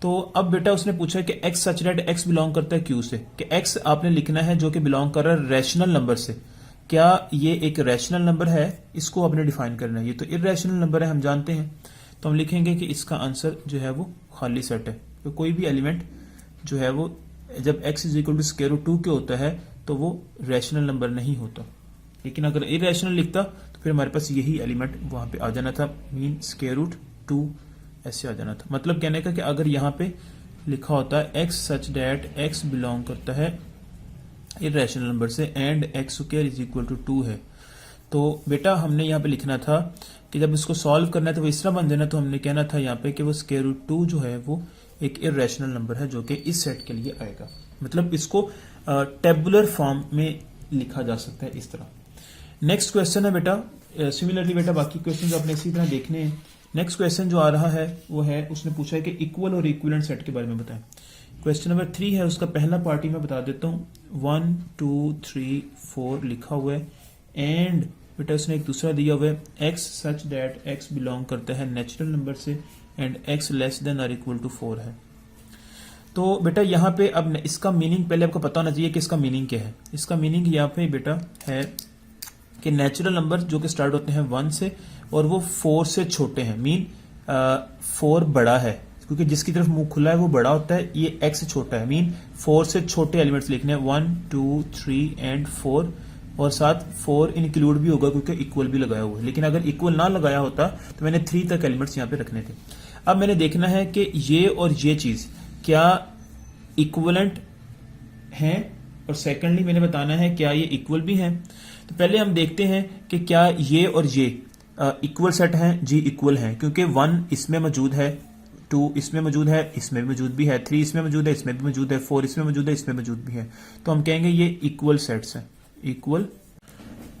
तो अब बेटा उसने पूछा है कि x such that x belong करता है q से, कि x आपने लिखना है जो कि बिलोंग कर रहा है रैशनल नंबर से। क्या ये एक रैशनल नंबर है, इसको आपने डिफाइन करना है। ये तो इररेशनल नंबर है हम जानते हैं, तो हम लिखेंगे कि इसका आंसर जो है वो खाली सेट है। तो कोई भी एलिमेंट जो है वो जब x is equal to square root 2 के होता है तो वो रैशनल नंबर नहीं होता। लेकिन अगर इररेशनल लिखता तो फिर हमारे पास यही एलिमेंट वहां पे आ जाना था, मीन स्क्वायर रूट 2 ऐसे आ जाना था। मतलब कहने का कि अगर यहां पे लिखा होता है x such that x belong करता है इररेशनल नंबर से and x square is equal to 2 है, तो बेटा हमने यहाँ पे लिखना था कि जब इसको सॉल्व करना है तो वो इस तरह बन जाना, तो हमने कहना था यहाँ पे कि वो स्क्वायर रूट 2 जो है वो एक इररेशनल नंबर है जो कि इस सेट के लिए आएगा। मतलब इसको टेबुलर फॉर्म में लिखा जा सकता है इस तरह। नेक्स्ट क्वेश्चन है बेटा, सिमिलरली बेटा बाकी क्वेश्चन जो आपने इसी तरह देखने हैं। नेक्स्ट क्वेश्चन जो आ रहा है वो है, उसने पूछा है कि इक्वल और इक्विवेलेंट सेट के बारे में बताएं। क्वेश्चन नंबर 3 है, उसका पहला पार्ट ही मैं बता देता हूँ। 1 2 3 4 लिखा हुआ है एंड बेटा उसने एक दूसरा दिया हुआ है x such that x belong करता है नेचुरल नंबर से एंड x लेस देन और इक्वल टू 4 है। तो बेटा यहाँ पे अब इसका मीनिंग पहले आपको पता होना चाहिए कि इसका मीनिंग क्या है। इसका मीनिंग यहाँ पे बेटा है कि नेचुरल नंबर जो कि स्टार्ट होते हैं 1 से और वो 4 से छोटे हैं, मीन 4 बड़ा है, क्योंकि जिसकी तरफ मुंह खुला है वो बड़ा होता है, ये x से छोटा है, मीन 4 से छोटे एलिमेंट्स लिखने हैं 1 2 3 एंड 4, और साथ 4 इंक्लूड भी होगा क्योंकि इक्वल भी लगाया हुआ है। लेकिन अगर इक्वल ना लगाया होता तो मैंने 3 तक एलिमेंट्स यहाँ पे रखने थे। अब मैंने देखना है कि ये और ये चीज क्या इक्वलेंट हैं, और सेकेंडली मैंने बताना है क्या ये इक्वल भी हैं। तो पहले हम देखते हैं कि क्या ये और ये इक्वल सेट हैं। जी इक्वल हैं, क्योंकि 1 इसमें मौजूद है, 2 इसमें मौजूद है, इसमें भी मौजूद भी है, 3 इसमें मौजूद है, इसमें भी मौजूद है, 4 इसमें मौजूद है, इसमें मौजूद भी है। तो हम कहेंगे ये इक्वल सेट्स हैं, इक्वल।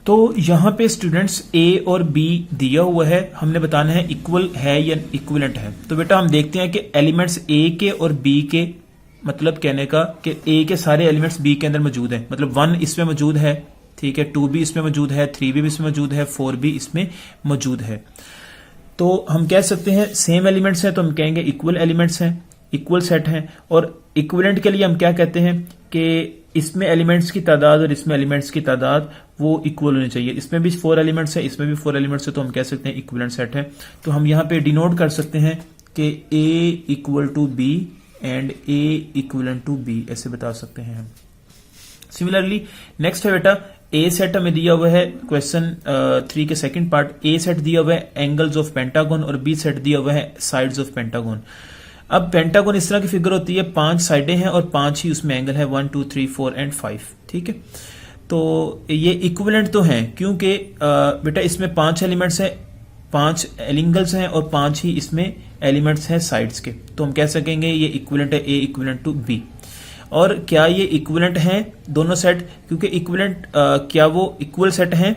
तो यहां पे स्टूडेंट्स ए और बी दिया हुआ है, हमने बताना है इक्वल है या इक्विवेलेंट है। तो बेटा हम देखते हैं कि एलिमेंट्स ए के और बी के, मतलब कहने का कि ए के सारे एलिमेंट्स बी के अंदर मौजूद हैं, मतलब 1 इसमें मौजूद है, ठीक है, 2 भी इसमें मौजूद है, 3 भी इसमें मौजूद है, 4 भी इसमें मौजूद है। तो हम कह सकते हैं सेम एलिमेंट्स हैं, तो हम कहेंगे इक्वल एलिमेंट्स हैं, इक्वल सेट हैं। और इक्विवेलेंट के लिए हम क्या कहते हैं कि इसमें एलिमेंट्स की तादाद और इसमें एलिमेंट्स की तादाद वो इक्वल होनी चाहिए। इसमें भी 4 एलिमेंट्स है, इसमें भी 4 एलिमेंट्स है, तो हम कह सकते हैं इक्विवेलेंट सेट है। तो हम यहाँ पे डिनोट कर सकते हैं कि A equal to B and A equivalent to B, ऐसे बता सकते हैं हम। सिमिलरली नेक्स्ट है बेटा ए सेट हमें दिया हुआ है, क्वेश्चन 3 के सेकंड पार्ट। ए सेट दिया हुआ है एंगल्स ऑफ पेंटागन और बी सेट दिया हुआ है साइड्स ऑफ पेंटागन। अब पेंटागन इस तरह की फिगर होती है, 5 साइडें हैं और 5 ही उसमें एंगल है, 1 2 3 4 एंड 5, ठीक है। तो ये इक्विवेलेंट तो हैं क्योंकि बेटा इसमें 5 एलिमेंट्स हैं, 5 एंगल्स हैं और 5 ही इसमें एलिमेंट्स हैं साइड्स के, तो हम कह सकेंगे ये इक्विवेलेंट है, ए इक्विवेलेंट टू बी। और क्या ये इक्विवेलेंट हैं दोनों सेट, क्योंकि इक्विवेलेंट क्या वो इक्वल सेट हैं,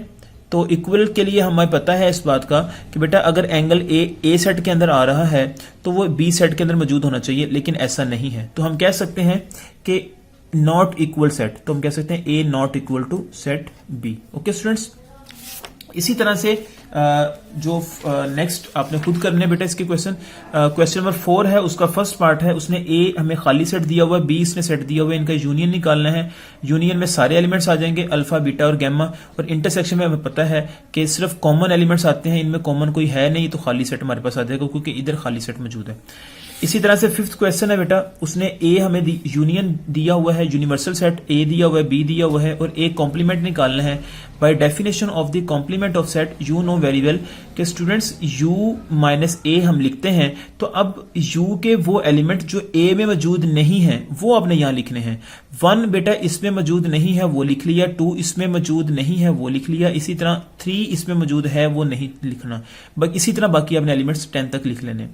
तो इक्वल के लिए हमें पता है इस बात का कि बेटा अगर एंगल ए सेट के अंदर आ रहा है तो वो बी सेट के अंदर मौजूद होना चाहिए, लेकिन ऐसा नहीं है। तो हम कह सकते हैं कि नॉट इक्वल सेट, तो हम कह सकते हैं A not equal to set B. Okay students, इसी तरह से जो नेक्स्ट आपने खुद करने बेटा इसके क्वेश्चन नंबर 4 है, उसका फर्स्ट पार्ट है, उसने ए हमें खाली सेट दिया हुआ है, बी इसने सेट दिया हुआ है, इनका यूनियन निकालना है। यूनियन में सारे एलिमेंट्स आ जाएंगे, अल्फा बीटा और गैमा, और इंटरसेक्शन में हमें पता है कि सिर्फ कॉमन एलिमेंट्स आते हैं, इनमें कॉमन कोई है नहीं, तो खाली सेट हमारे पास आ जाएगा क्योंकि इधर खाली सेट मौजूद है। इसी तरह से फिफ्थ क्वेश्चन है बेटा, उसने ए हमें यूनियन दिया हुआ है, यूनिवर्सल सेट ए दिया हुआ है, बी दिया हुआ है और ए कॉम्प्लीमेंट निकालना है। By definition of the complement of set you know very well कि स्टूडेंट्स u माइनस ए हम लिखते हैं, तो अब u के वो एलिमेंट जो a में मौजूद नहीं है वो आपने यहाँ लिखने हैं। 1 बेटा इसमें मौजूद नहीं है वो लिख लिया, 2 इसमें मौजूद नहीं है वो लिख लिया, इसी तरह 3 इसमें मौजूद है वो नहीं लिखना, इसी तरह बाकी अपने एलिमेंट्स 10 तक लिख लेने।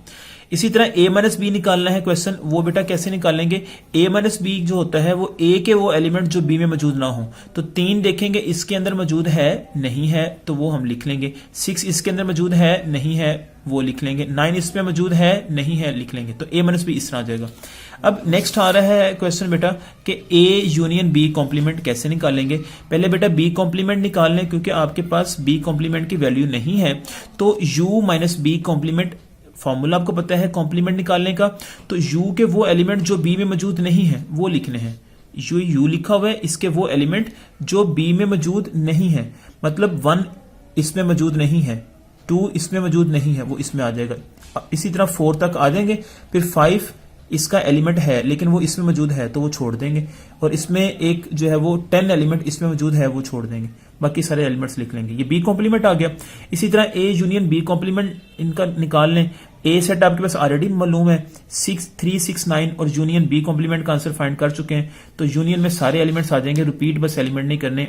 इसी तरह a माइनस बी निकालना है क्वेश्चन, वो बेटा कैसे निकालेंगे, a माइनस बी जो होता है वो a के वो एलिमेंट जो b में मौजूद ना हो, तो 3 देखेंगे इसके अंदर मौजूद है नहीं है तो वो हम लिख लेंगे, 6 इसके अंदर मौजूद है नहीं है वो लिख लेंगे, 9 इसमें मौजूद है नहीं है लिख लेंगे, तो a माइनस बी इस तरह आ जाएगा। अब नेक्स्ट आ रहा है क्वेश्चन बेटा कि a यूनियन b कॉम्प्लीमेंट कैसे निकालेंगे। पहले बेटा b कॉम्प्लीमेंट निकाल लें, क्योंकि आपके पास b कॉम्प्लीमेंट की वैल्यू नहीं है, तो u minus b complement formula आपको पता है कॉम्प्लीमेंट निकालने का, तो u के वो एलिमेंट जो b में मौजूद नहीं है वो लिखने हैं। u लिखा हुआ है, इसके वो एलिमेंट जो b में मौजूद नहीं है, मतलब 1 इसमें मौजूद नहीं है, 2 इसमें मौजूद नहीं है वो इसमें आ जाएगा। इसी तरह 4 तक आ जाएंगे, फिर 5 इसका एलिमेंट है लेकिन वो इसमें मौजूद है तो वो छोड़ देंगे, और इसमें एक जो है वो 10 एलिमेंट इसमें मौजूद है वो छोड़ देंगे, बाकी सारे एलिमेंट्स लिख लेंगे। ये बी कॉम्प्लीमेंट आ गया। इसी तरह ए यूनियन बी कॉम्प्लीमेंट इनका निकाल लें। ए सेट आपके पास ऑलरेडी मालूम है 6 3 6 9 और यूनियन बी कॉम्प्लीमेंट का आंसर फाइंड कर चुके हैं, तो यूनियन में सारे एलिमेंट्स आ जाएंगे, रिपीट बस एलिमेंट नहीं करने।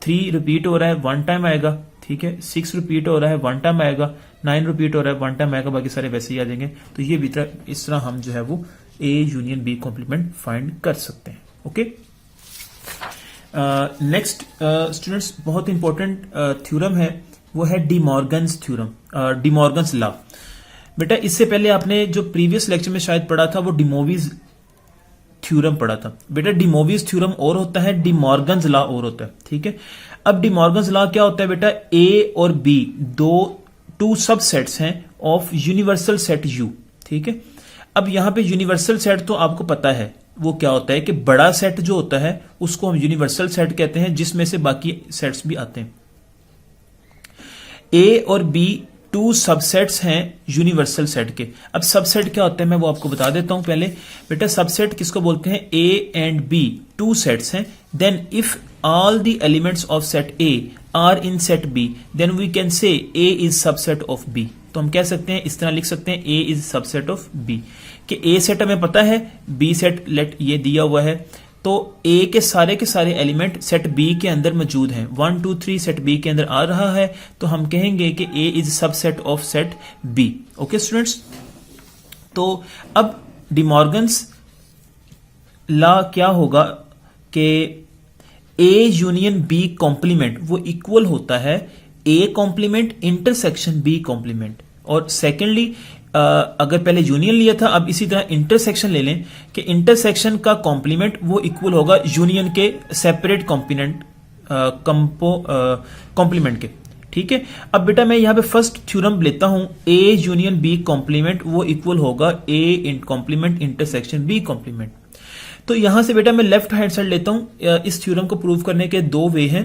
3 रिपीट हो रहा है 1 टाइम आएगा, ठीक है, 6 रिपीट हो रहा है 1 टाइम आएगा, 9 रिपीट हो रहा है 1 टाइम आएगा, बाकी सारे वैसे ही आ जाएंगे। तो ये इस तरह हम जो है वो A union B complement find कर सकते हैं। ओके, नेक्स्ट स्टूडेंट्स बहुत इंपॉर्टेंट थ्योरम है, वो है De Morgan's theorem, De Morgan's law. बेटा इससे पहले आपने जो प्रीवियस लेक्चर में शायद पढ़ा था वो डिमोविज थ्योरम पढ़ा था। बेटा डिमोविज थ्योरम और होता है, डी मॉर्गन्स लॉ और होता है, ठीक है। अब डी मॉर्गन्स लॉ क्या होता है बेटा, ए और बी टू सबसेट्स हैं ऑफ यूनिवर्सल सेट यू, ठीक है। अब यहां पे यूनिवर्सल सेट तो आपको पता है वो क्या होता है कि बड़ा सेट जो होता है उसको हम यूनिवर्सल सेट कहते हैं, जिसमें से बाकी सेट्स भी आते हैं। ए और बी 2 सबसेट्स हैं यूनिवर्सल सेट के। अब सबसेट क्या होता है मैं वो आपको बता देता हूं पहले। बेटा सबसेट किसको बोलते हैं, ए एंड बी 2 सेट्स हैं, then if all the elements of set A are in set B then we can say A is subset of B। तो हम कह सकते हैं, इस तरह लिख सकते हैं A is subset of B, कि A सेट हमें पता है, B सेट लेट ये दिया हुआ है, तो A के सारे एलिमेंट सेट B के अंदर मौजूद हैं। 1 2 3 सेट B के अंदर आ रहा है, तो हम कहेंगे कि A is subset of set B। Okay students, तो अब डी मॉर्गन्स लॉ क्या होगा कि ए यूनियन बी कॉम्प्लीमेंट वो इक्वल होता है A complement intersection B complement. और सेकेंडली अगर पहले यूनियन लिया था, अब इसी तरह इंटरसेक्शन ले लें कि इंटरसेक्शन का कॉम्प्लीमेंट वो इक्वल होगा यूनियन के सेपरेट कॉम्पोनेंट कॉम्प्लीमेंट के, ठीक है। अब बेटा मैं यहां पे फर्स्ट थ्योरम लेता हूं, ए यूनियन बी कॉम्प्लीमेंट वो इक्वल होगा A complement intersection B complement. तो यहां से बेटा मैं लेफ्ट हैंड साइड लेता हूं। इस थ्योरम को प्रूव करने के 2 वे हैं,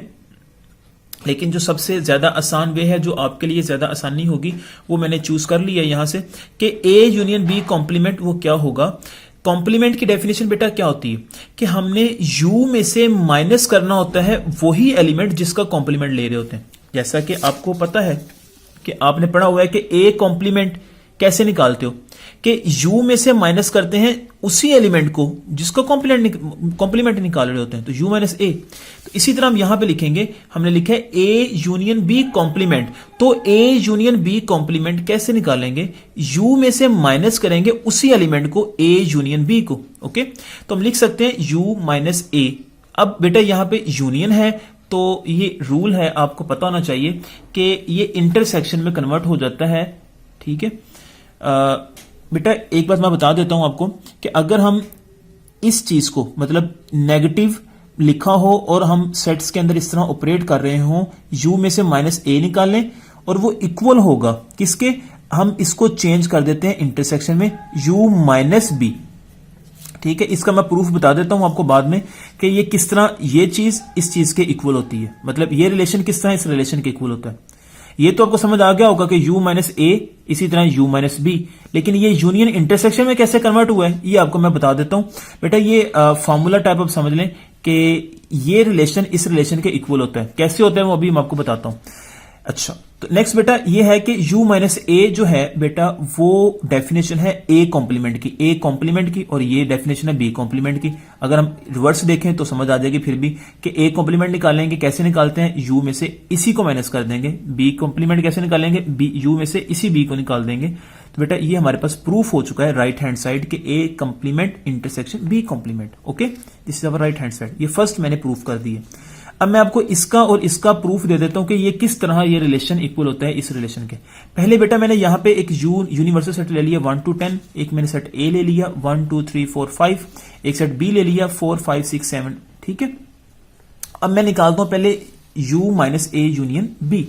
लेकिन जो सबसे ज्यादा आसान वे है, जो आपके लिए ज्यादा आसानी होगी, वो मैंने चूज कर लिया यहां से कि ए यूनियन बी कॉम्प्लीमेंट वो क्या होगा। कॉम्प्लीमेंट की डेफिनेशन बेटा क्या होती है कि हमने यू में से माइनस करना होता है वही एलिमेंट जिसका कॉम्प्लीमेंट ले रहे होते हैं। जैसा कि आपको पता है कि आपने पढ़ा हुआ है कि ए कॉम्प्लीमेंट कैसे निकालते हो कि u में से माइनस करते हैं उसी एलिमेंट को जिसका कॉम्प्लीमेंट निकाल रहे होते हैं, तो u माइनस ए। तो इसी तरह हम यहां पे लिखेंगे, हमने लिखा है a यूनियन b कॉम्प्लीमेंट, तो a यूनियन b कॉम्प्लीमेंट कैसे निकालेंगे, u में से माइनस करेंगे उसी एलिमेंट को a यूनियन b को। ओके, तो हम लिख सकते हैं u माइनस a। अब बेटा यहां पे यूनियन है, तो ये रूल है आपको पता होना चाहिए कि ये इंटरसेक्शन में कन्वर्ट हो जाता है, ठीक है। बेटा एक बात मैं बता देता हूं आपको कि अगर हम इस चीज को मतलब नेगेटिव लिखा हो और हम सेट्स के अंदर इस तरह ऑपरेट कर रहे हो, u में से माइनस ए निकालें और वो इक्वल होगा किसके, हम इसको चेंज कर देते हैं इंटरसेक्शन में u माइनस बी, ठीक है। इसका मैं प्रूफ बता देता हूं आपको बाद में कि ये किस तरह ये चीज इस चीज के इक्वल होती है, मतलब ये रिलेशन किस तरह इस रिलेशन के इक्वल होता है। ये तो आपको समझ आ गया होगा कि u माइनस ए इसी तरह u माइनस बी, लेकिन ये यूनियन इंटरसेक्शन में कैसे कन्वर्ट हुआ है ये आपको मैं बता देता हूं। बेटा ये फॉर्मूला टाइप आप समझ लें कि ये रिलेशन इस रिलेशन के इक्वल होता है। कैसे होता है वो अभी मैं आपको बताता हूं। अच्छा, तो नेक्स्ट बेटा ये है कि u माइनस ए जो है बेटा वो डेफिनेशन है a कॉम्प्लीमेंट की, और ये डेफिनेशन है b कॉम्प्लीमेंट की। अगर हम रिवर्स देखें तो समझ आ जाएगी फिर भी कि a कॉम्प्लीमेंट निकालेंगे, कैसे निकालते हैं, u में से इसी को माइनस कर देंगे। b कॉम्प्लीमेंट कैसे निकालेंगे, u में से इसी b को निकाल देंगे। तो बेटा ये हमारे पास प्रूफ हो चुका है राइट हैंड साइड के a complement intersection b complement. Okay, this is our right hand side. ये फर्स्ट मैंने प्रूफ कर दिया। अब मैं आपको इसका और इसका प्रूफ दे देता हूं कि ये किस तरह ये रिलेशन इक्वल होता है इस रिलेशन के। पहले बेटा मैंने यहां पे एक यूनिवर्सल सेट ले लिया 1 to 10, एक मैंने सेट ए ले लिया 1 2 3 4 5, एक सेट बी ले लिया 4 5 6 7। ठीक है, अब मैं निकालता हूं पहले u minus A union B.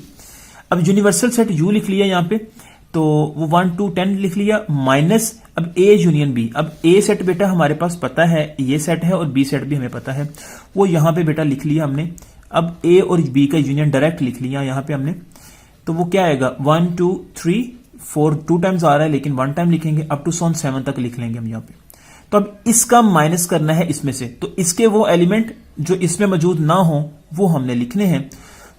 अब यूनिवर्सल सेट u लिख लिया यहां पे, तो वो 1 to 10 लिख लिया, माइनस अब a यूनियन b। अब a सेट बेटा हमारे पास पता है ये सेट है, और b सेट भी हमें पता है, वो यहां पे बेटा लिख लिया हमने। अब a और b का यूनियन डायरेक्ट लिख लिया यहां पे हमने, तो वो क्या आएगा 1 2 3 4 2 टाइम्स आ रहा है लेकिन 1 टाइम लिखेंगे, अप टू 7 तक लिख लेंगे हम यहां पे। तो अब इसका माइनस करना है इसमें से, तो इसके वो एलिमेंट जो इसमें मौजूद ना हो वो हमने लिखने हैं।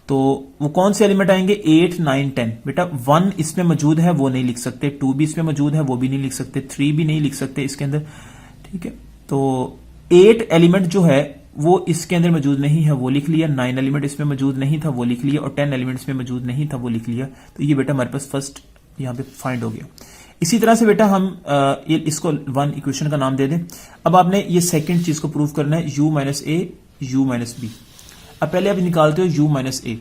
तो वो कौन से एलिमेंट आएंगे 8 9 10। बेटा 1 इसमें मौजूद है वो नहीं लिख सकते, 2 भी इसमें मौजूद है वो भी नहीं लिख सकते, 3 भी नहीं लिख सकते इसके अंदर। ठीक है, तो 8 एलिमेंट जो है वो इसके अंदर मौजूद नहीं है वो लिख लिया, 9 एलिमेंट इसमें मौजूद नहीं था वो लिख लिया, और 10 एलिमेंट इसमें मौजूद नहीं था वो लिख लिया। तो ये बेटा हमारे पास फर्स्ट यहाँ पे फाइंड हो गया। इसी तरह से बेटा हम इसको 1 इक्वेशन का नाम दे दें। अब आपने ये सेकेंड चीज को प्रूव करना है u माइनस ए u माइनस बी। अब पहले आप निकालते हो u माइनस ए,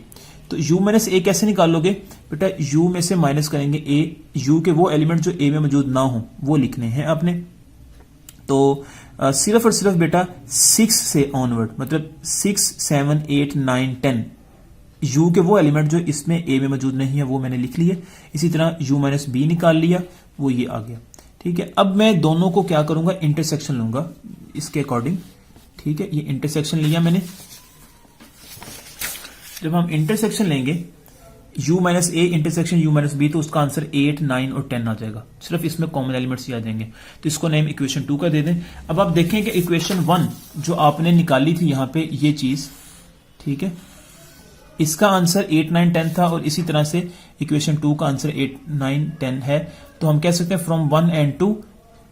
तो u माइनस ए कैसे निकालोगे बेटा, u में से माइनस करेंगे a, u के वो एलिमेंट जो a में मौजूद ना हो वो लिखने हैं आपने। तो सिर्फ और सिर्फ बेटा 6 से ऑनवर्ड, मतलब 6 7 8 9 10 u के वो एलिमेंट जो इसमें a में मौजूद नहीं है वो मैंने लिख लिए। इसी तरह u माइनस बी निकाल लिया, वो ये आ गया। ठीक है, अब मैं दोनों को क्या करूंगा इंटरसेक्शन लूंगा इसके अकॉर्डिंग। ठीक है, ये इंटरसेक्शन लिया मैंने। जब हम इंटरसेक्शन लेंगे u minus A intersection u minus B, तो उसका आंसर 8 9 और 10 आ जाएगा। सिर्फ इसमें कॉमन एलिमेंट्स ही आ जाएंगे, तो इसको नेम इक्वेशन 2 का दे दें। अब आप देखें कि इक्वेशन 1 जो आपने निकाली थी यहां पे ये चीज, ठीक है, इसका आंसर 8 9 10 था, और इसी तरह से इक्वेशन 2 का आंसर 8 9 10 है। तो हम कह सकते हैं फ्रॉम 1 and 2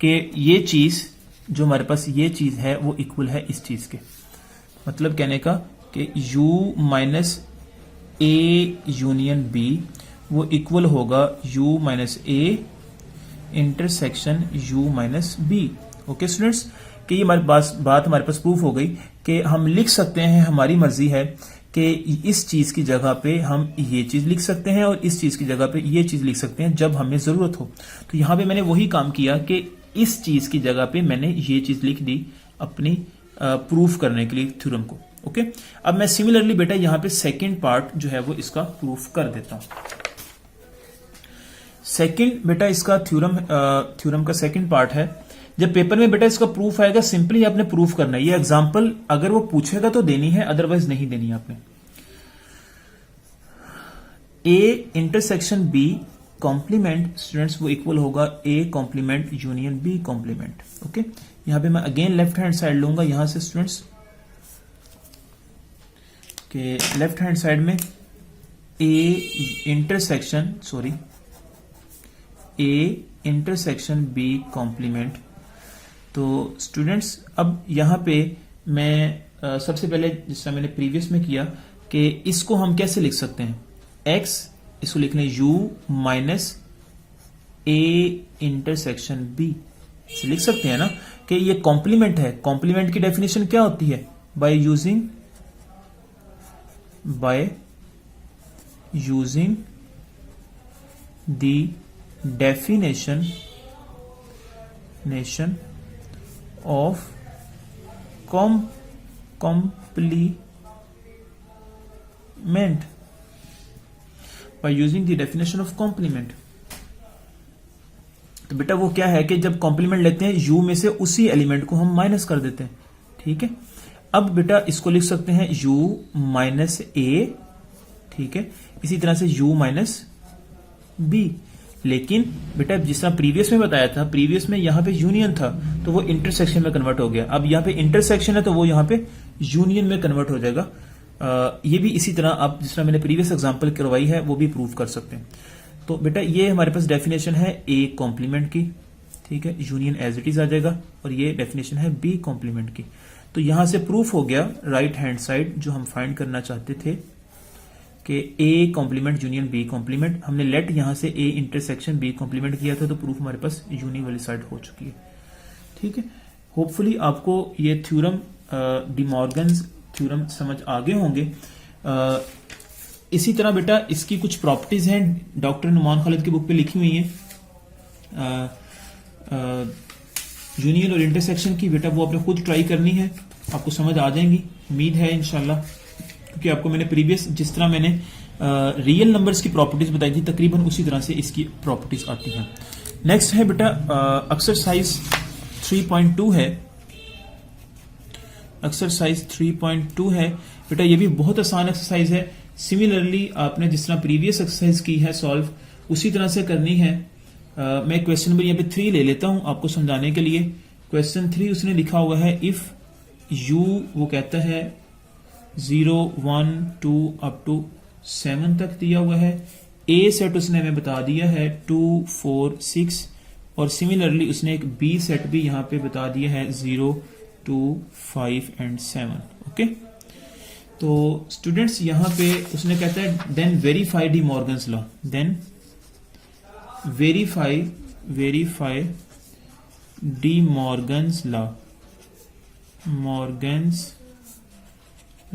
के ये चीज जो हमारे पास ये चीज है वो इक्वल है इस चीज के। मतलब कहने का कि u minus A union B वो इक्वल होगा u minus A intersection u minus B. Okay students, कि ये हमारे पास बात हमारे पास प्रूफ हो गई कि हम लिख सकते हैं, हमारी मर्जी है कि इस चीज की जगह पे हम ये चीज लिख सकते हैं और इस चीज की जगह पे ये चीज लिख सकते हैं जब हमें जरूरत हो। तो यहां पे मैंने वही काम किया कि इस चीज की जगह पे मैंने ये चीज लिख दी अपनी प्रूफ करने के लिए थ्योरम को। ओके, अब मैं सिमिलरली बेटा यहां पे सेकंड पार्ट जो है वो इसका प्रूफ कर देता हूं। सेकंड बेटा इसका थ्योरम का सेकंड पार्ट है। जब पेपर में बेटा इसका प्रूफ आएगा सिंपली आपने प्रूफ करना है। ये एग्जांपल अगर वो पूछेगा तो देनी है, अदरवाइज नहीं देनी है आपने। A intersection B complement students वो इक्वल होगा A complement union B complement. Okay, यहां पे मैं अगेन लेफ्ट हैंड साइड लूंगा यहां से स्टूडेंट्स के लेफ्ट हैंड साइड में ए इंटरसेक्शन बी कॉम्प्लीमेंट। तो स्टूडेंट्स अब यहां पे मैं सबसे पहले जिस तरह मैंने प्रीवियस में किया कि इसको हम कैसे लिख सकते हैं, x इसको लिख लें u minus A intersection B से लिख सकते हैं ना कि ये कॉम्प्लीमेंट है। कॉम्प्लीमेंट की डेफिनेशन क्या होती है, by using the definition of complement by using the definition of complement। तो बेटा वो क्या है कि जब कॉम्प्लीमेंट लेते हैं u में से उसी एलिमेंट को हम माइनस कर देते हैं। ठीक है, अब बेटा इसको लिख सकते हैं u माइनस ए, ठीक है। इसी तरह से u माइनस बी, लेकिन बेटा जिस तरह प्रीवियस में बताया था, प्रीवियस में यहाँ पे यूनियन था तो वो इंटरसेक्शन में कन्वर्ट हो गया। अब यहाँ पे इंटरसेक्शन है तो वो यहाँ पे यूनियन में कन्वर्ट हो जाएगा। ये भी इसी तरह आप जिस तरह मैंने प्रीवियस एग्जांपल करवाई है वो भी प्रूव कर सकते हैं। तो बेटा ये हमारे पास डेफिनेशन है ए कॉम्प्लीमेंट की, ठीक है, यूनियन एज इट इज आ जाएगा, और ये डेफिनेशन है बी कॉम्प्लीमेंट की। तो यहां से प्रूफ हो गया राइट हैंड साइड जो हम फाइंड करना चाहते थे कि A complement union B complement. हमने लेट यहां से ए इंटरसेक्शन बी कॉम्प्लीमेंट किया था, तो प्रूफ हमारे पास यूनी वाली साइड हो चुकी है, ठीक है। होपफुली आपको ये थ्योरम डी मॉर्गन्स थ्योरम समझ आ गए होंगे। इसी तरह बेटा इसकी कुछ प्रॉपर्टीज हैं डॉक्टर नुमान खालिद की बुक पे लिखी हुई हैं यूनियन और इंटरसेक्शन की। बेटा वो आपने खुद ट्राई करनी है, आपको समझ आ जाएंगी, उम्मीद है इंशाल्लाह, क्योंकि आपको मैंने प्रीवियस जिस तरह मैंने रियल नंबर्स की प्रॉपर्टीज बताई थी तकरीबन उसी तरह से इसकी प्रॉपर्टीज आती हैं। नेक्स्ट है बेटा एक्सरसाइज 3.2 है, एक्सरसाइज 3.2 है बेटा, ये भी बहुत आसान एक्सरसाइज है। सिमिलरली आपने जिस तरह प्रीवियस एक्सरसाइज की है सॉल्व उसी तरह से करनी है। मैं क्वेश्चन नंबर यहाँ पे 3 ले लेता हूं आपको समझाने के लिए। क्वेश्चन 3 उसने लिखा हुआ है इफ u वो कहता है 0 1 2 अप टू 7 तक दिया हुआ है। ए सेट उसने हमें बता दिया है 2 4 6, और सिमिलरली उसने एक बी सेट भी यहाँ पे बता दिया है 0 2 5 एंड 7। ओके, तो स्टूडेंट्स यहाँ पे उसने कहता है then verify De Morgan's law, then verify De Morgan's law, Morgan's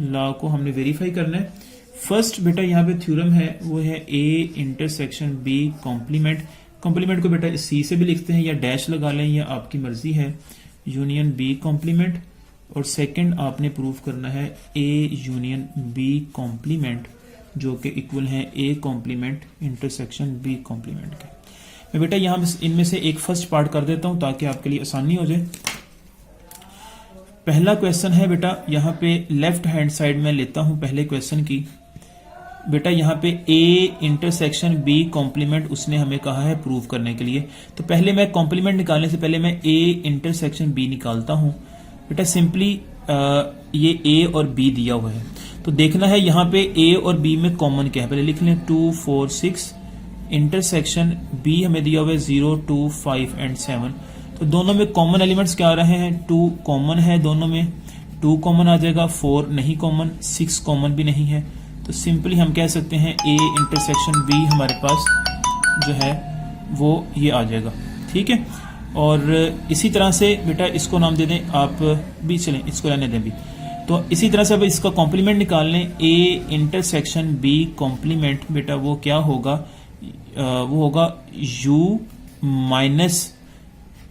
law को हमने वेरीफाई करना है। फर्स्ट बेटा यहाँ पे थ्योरम है वो है A intersection B complement. Complement को बेटा सी से भी लिखते हैं या डैश लगा लें, या आपकी मर्जी है, यूनियन बी कॉम्प्लीमेंट। और सेकंड आपने प्रूव करना है ए यूनियन बी कॉम्प्लीमेंट, जो कि इक्वल है A complement intersection B complement के। मैं बेटा यहाँ इनमें से एक फर्स्ट पार्ट कर देता हूं ताकि आपके लिए आसानी हो जाए। पहला क्वेश्चन है बेटा यहाँ पे लेफ्ट हैंड साइड में लेता हूं पहले क्वेश्चन की। बेटा यहाँ पे ए इंटरसेक्शन बी कॉम्प्लीमेंट उसने हमें कहा है प्रूव करने के लिए। तो पहले मैं कॉम्प्लीमेंट निकालने से पहले मैं ए इंटरसेक्शन बी निकालता हूं। बेटा सिंपली ये ए और बी दिया हुआ है, तो देखना है यहाँ पे ए और बी में कॉमन क्या है। पहले लिख लें 2 4 6, इंटरसेक्शन बी हमें दिया हुआ है 0 2 5 एंड 7। तो दोनों में कॉमन एलिमेंट्स क्या आ रहे हैं, 2 कॉमन है, दोनों में 2 कॉमन आ जाएगा, 4 नहीं कॉमन, 6 कॉमन भी नहीं है। तो सिंपली हम कह सकते हैं ए इंटरसेक्शन बी हमारे पास जो है वो ये आ जाएगा, ठीक है। और इसी तरह से बेटा इसको नाम दे दें आप भी, चलें इसको रहने दें भी। तो इसी तरह से अब इसका कॉम्प्लीमेंट निकाल लें, ए इंटरसेक्शन बी कॉम्प्लीमेंट बेटा वो क्या होगा, वो होगा u minus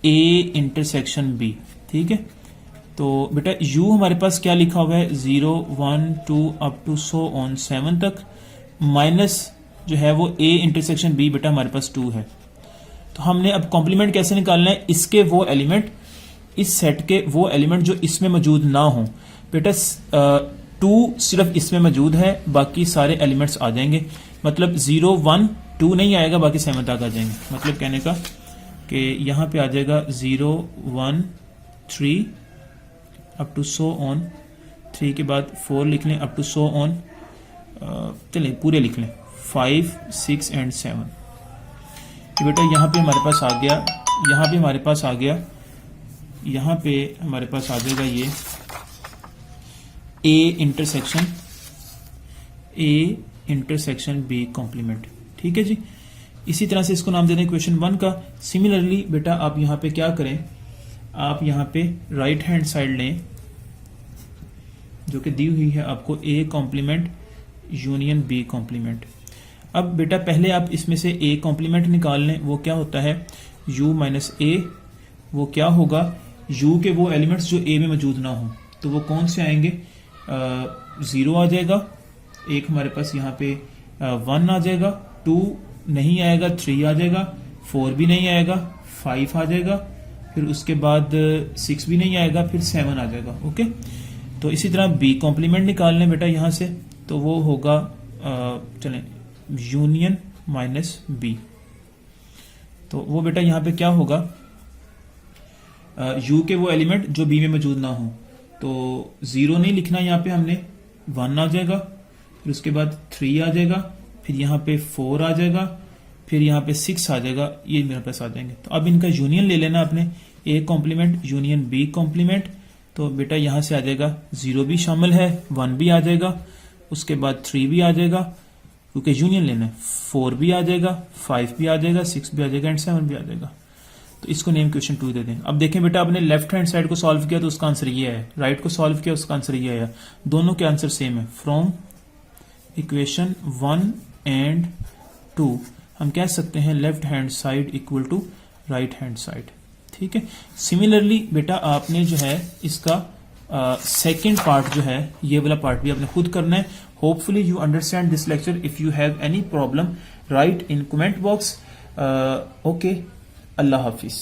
A intersection B, ठीक है। तो बेटा u हमारे पास क्या लिखा हुआ है 0 1 2 अप टू सो ऑन 7 तक, माइनस जो है वो a इंटरसेक्शन b बेटा हमारे पास 2 है। तो हमने अब कॉम्प्लीमेंट कैसे निकालना है, इसके वो एलिमेंट, इस सेट के वो एलिमेंट जो इसमें मौजूद ना हो। बेटा 2 सिर्फ इसमें मौजूद है, बाकी सारे एलिमेंट्स आ जाएंगे। मतलब 0 1 2 नहीं आएगा, बाकी 7 तक आ जाएंगे। मतलब कहने का कि यहाँ पे आ जाएगा 0 1 3 अप टू सो ऑन, 3 के बाद 4 लिख लें अप टू सो ऑन, चलिए पूरे लिख लें 5 6 एंड 7। बेटा यहाँ पे हमारे पास आ गया, यहाँ पे हमारे पास आ गया, यहाँ पे हमारे पास आ जाएगा ये ए इंटरसेक्शन बी कॉम्प्लीमेंट, ठीक है जी। इसी तरह से इसको नाम दे दें क्वेश्चन 1 का। सिमिलरली बेटा आप यहाँ पे क्या करें, आप यहाँ पे राइट हैंड साइड लें जो कि दी हुई है आपको A complement union B complement. अब बेटा पहले आप इसमें से ए कॉम्प्लीमेंट निकाल लें, वो क्या होता है u माइनस ए, वो क्या होगा u के वो एलिमेंट्स जो a में मौजूद ना हो, तो वो कौन से आएंगे, 0 आ जाएगा, एक हमारे पास यहाँ पे 1 आ जाएगा, 2 नहीं आएगा, 3 आ जाएगा, 4 भी नहीं आएगा, 5 आ जाएगा, फिर उसके बाद 6 भी नहीं आएगा, फिर 7 आ जाएगा। ओके, तो इसी तरह बी कॉम्प्लीमेंट निकाल लें बेटा यहाँ से, तो वो होगा चलें यूनियन माइनस बी, तो वो बेटा यहाँ पे क्या होगा, यू के वो एलिमेंट जो बी में मौजूद ना हो, तो 0 नहीं लिखना, यहाँ पे हमने 1 आ जाएगा, फिर उसके बाद 3 आ जाएगा, फिर यहाँ पे 4 आ जाएगा, फिर यहाँ पे 6 आ जाएगा, ये मेरे पास आ जाएंगे। तो अब इनका यूनियन ले लेना आपने, A complement union B complement, तो बेटा यहाँ से आ जाएगा 0 भी शामिल है, 1 भी आ जाएगा, उसके बाद 3 भी आ जाएगा क्योंकि यूनियन लेना है, 4 भी आ जाएगा, 5 भी आ जाएगा, 6 भी आ जाएगा एंड 7 भी आ जाएगा। तो इसको नेम क्वेश्चन 2 दे दें। अब देखें बेटा, आपने लेफ्ट हैंड साइड को सॉल्व किया तो उसका आंसर ये है, राइट को सॉल्व किया उसका आंसर ये आया, दोनों के आंसर सेम है। फ्रॉम इक्वेशन 1 एंड 2 हम कह सकते हैं left hand side equal to right hand side, ठीक है। सिमिलरली बेटा आपने जो है इसका सेकेंड पार्ट जो है, ये वाला पार्ट भी आपने खुद करना है। Hopefully you understand this lecture. If you have any problem right in comment box. Okay, Allah Hafiz.